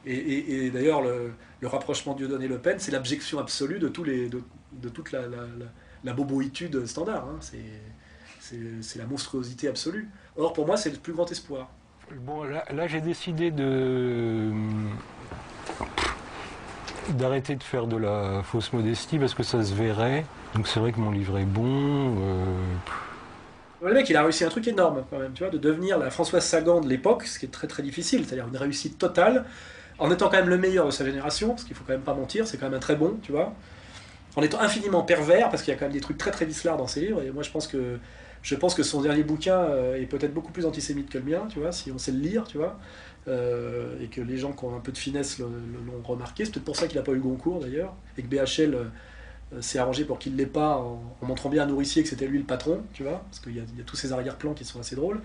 Et d'ailleurs, le rapprochement Dieudonné-Le Pen, c'est l'abjection absolue de toute la boboïtude standard, hein. C'est la monstruosité absolue. Or, pour moi, c'est le plus grand espoir. Bon, là j'ai décidé d'arrêter de faire de la fausse modestie parce que ça se verrait. Donc c'est vrai que mon livre est bon. Le mec, il a réussi un truc énorme quand même, tu vois, de devenir la Françoise Sagan de l'époque, ce qui est très très difficile, c'est-à-dire une réussite totale, en étant quand même le meilleur de sa génération, parce qu'il faut quand même pas mentir, c'est quand même un très bon, tu vois, en étant infiniment pervers, parce qu'il y a quand même des trucs très très vicelards dans ses livres, et moi je pense que son dernier bouquin est peut-être beaucoup plus antisémite que le mien, tu vois, si on sait le lire, tu vois, et que les gens qui ont un peu de finesse l'ont remarqué. C'est peut-être pour ça qu'il n'a pas eu le Goncourt d'ailleurs, et que BHL s'est arrangé pour qu'il ne l'ait pas en montrant bien à Nourricier que c'était lui le patron, tu vois, parce qu'il y a tous ces arrière-plans qui sont assez drôles.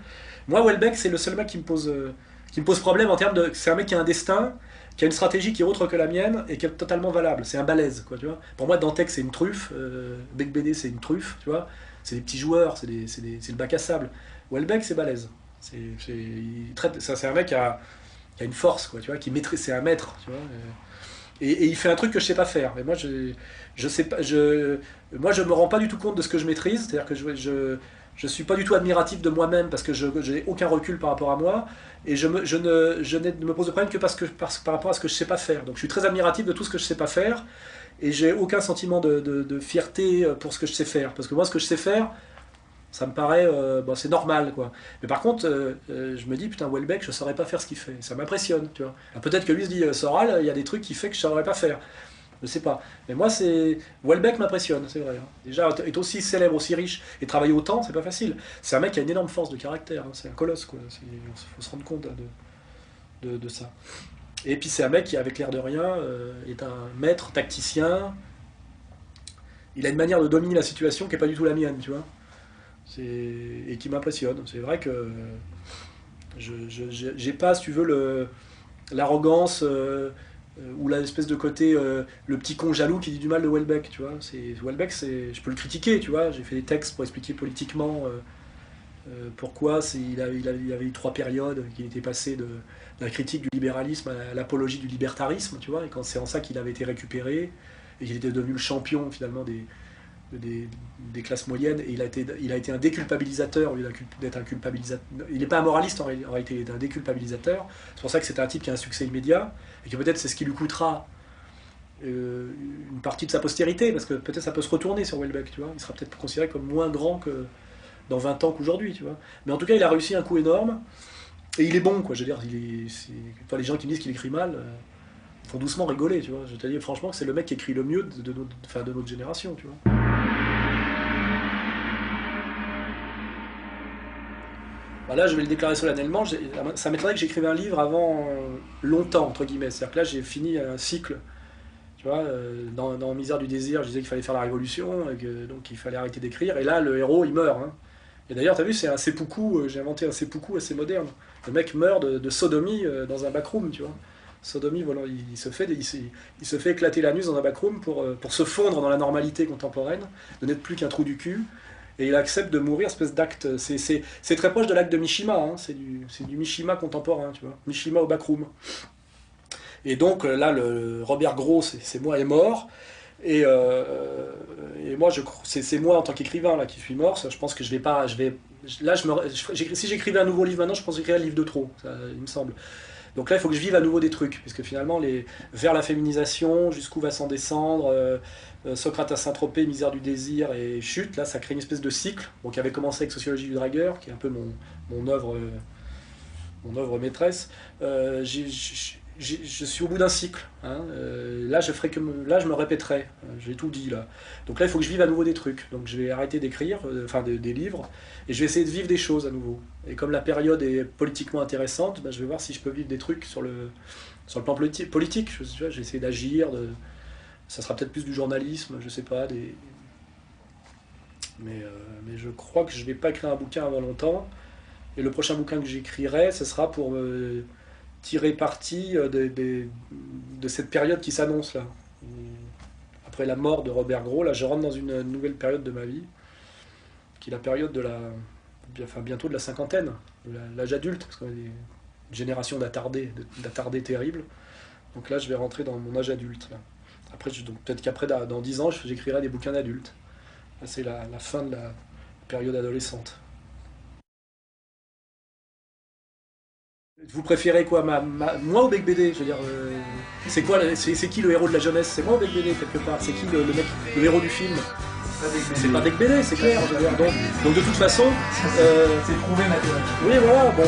Moi, Houellebecq, c'est le seul mec qui me pose problème en termes de. C'est un mec qui a un destin, qui a une stratégie qui est autre que la mienne et qui est totalement valable. C'est un balèze, quoi, tu vois. Pour moi, Dantec, c'est une truffe, Bec BD, c'est une truffe, tu vois. C'est des petits joueurs, c'est le bac à sable. Houellebecq, c'est balèze. C'est un mec qui a une force, quoi, tu vois, qui maîtrise, c'est un maître, tu vois. Et il fait un truc que je sais pas faire. Mais moi, je sais pas, moi, je me rends pas du tout compte de ce que je maîtrise. C'est-à-dire que je suis pas du tout admiratif de moi-même parce que je n'ai aucun recul par rapport à moi. Et je ne me pose de problème que par rapport à ce que je sais pas faire. Donc je suis très admiratif de tout ce que je sais pas faire. Et j'ai aucun sentiment de fierté pour ce que je sais faire. Parce que moi, ce que je sais faire, ça me paraît, c'est normal, quoi. Mais par contre, je me dis, putain, Houellebecq, je saurais pas faire ce qu'il fait. Ça m'impressionne, tu vois. Alors, peut-être que lui se dit, Soral, il y a des trucs qu'il fait que je saurais pas faire. Je sais pas. Mais moi, Houellebecq m'impressionne, c'est vrai, hein. Déjà, être aussi célèbre, aussi riche, et travailler autant, c'est pas facile. C'est un mec qui a une énorme force de caractère, hein. C'est un colosse, quoi. Il faut se rendre compte de ça. Et puis c'est un mec qui, avec l'air de rien, est un maître tacticien. Il a une manière de dominer la situation qui n'est pas du tout la mienne, tu vois. Et qui m'impressionne. C'est vrai que j'ai pas, si tu veux, l'arrogance ou l'espèce de côté, le petit con jaloux qui dit du mal de Houellebecq, tu vois. Houellebecq, je peux le critiquer, tu vois. J'ai fait des textes pour expliquer politiquement pourquoi il avait eu 3 périodes, qu'il était passé de la critique du libéralisme à l'apologie du libertarisme, tu vois, et quand c'est en ça qu'il avait été récupéré, et qu'il était devenu le champion finalement des classes moyennes, et il a été un déculpabilisateur au lieu d'être un culpabilisateur. Il n'est pas un moraliste en réalité, il est un déculpabilisateur. C'est pour ça que c'est un type qui a un succès immédiat, et que peut-être c'est ce qui lui coûtera une partie de sa postérité, parce que peut-être ça peut se retourner sur Houellebecq, tu vois, il sera peut-être considéré comme moins grand que dans 20 ans qu'aujourd'hui, tu vois. Mais en tout cas, il a réussi un coup énorme, et il est bon, quoi. Je veux dire, les gens qui me disent qu'il écrit mal, font doucement rigoler, tu vois. Je te dis franchement que c'est le mec qui écrit le mieux de notre génération, tu vois. Là, je vais le déclarer solennellement. Ça m'étonnerait que j'écrive un livre avant longtemps, entre guillemets. C'est-à-dire que là, j'ai fini un cycle. Tu vois, dans Misère du désir, je disais qu'il fallait faire la révolution, et donc il fallait arrêter d'écrire. Et là, le héros, il meurt, hein. Et d'ailleurs, t'as vu, c'est un seppuku, j'ai inventé un seppuku assez moderne. Le mec meurt de sodomie dans un backroom, tu vois. Sodomie, voilà, il se fait éclater l'anus dans un backroom pour se fondre dans la normalité contemporaine, de n'être plus qu'un trou du cul. Et il accepte de mourir, espèce d'acte. C'est très proche de l'acte de Mishima, hein. C'est du Mishima contemporain, tu vois. Mishima au backroom. Et donc là, le Robert Gros, c'est moi, est mort. Et moi, c'est moi en tant qu'écrivain là qui suis mort. Je pense que je vais là, si j'écrivais un nouveau livre maintenant, je pense que j'écrirais un livre de trop, ça, il me semble. Donc là, il faut que je vive à nouveau des trucs, puisque finalement, vers la féminisation, jusqu'où va s'en descendre, Socrate à Saint-Tropez, misère du désir et chute, là, ça crée une espèce de cycle, bon, qui avait commencé avec Sociologie du dragueur, qui est un peu mon œuvre maîtresse. Je suis au bout d'un cycle. Hein. Là, je me répéterai. J'ai tout dit là. Donc là, il faut que je vive à nouveau des trucs. Donc je vais arrêter d'écrire, des livres, et je vais essayer de vivre des choses à nouveau. Et comme la période est politiquement intéressante, je vais voir si je peux vivre des trucs sur le plan politique. Je vais essayer d'agir. Ça sera peut-être plus du journalisme, je sais pas. Mais je crois que je vais pas écrire un bouquin avant longtemps. Et le prochain bouquin que j'écrirai, ce sera pour tirer parti de cette période qui s'annonce là. Après la mort de Robert Gros, là je rentre dans une nouvelle période de ma vie, qui est la période bientôt de la cinquantaine, de l'âge adulte, parce qu'on a une génération d'attardés terribles. Donc là je vais rentrer dans mon âge adulte. Là. Après, peut-être qu'après, dans 10 ans, j'écrirai des bouquins d'adultes. Là, c'est la fin de la période adolescente. Vous préférez quoi, moi ou Bec BD? Je veux dire, c'est qui le héros de la jeunesse? C'est moi ou Bec BD quelque part? C'est qui le mec, le héros du film? C'est pas Bec BD, c'est clair. Je veux dire. Donc de toute façon, c'est prouvé mathématiquement. Oui, voilà. Bon.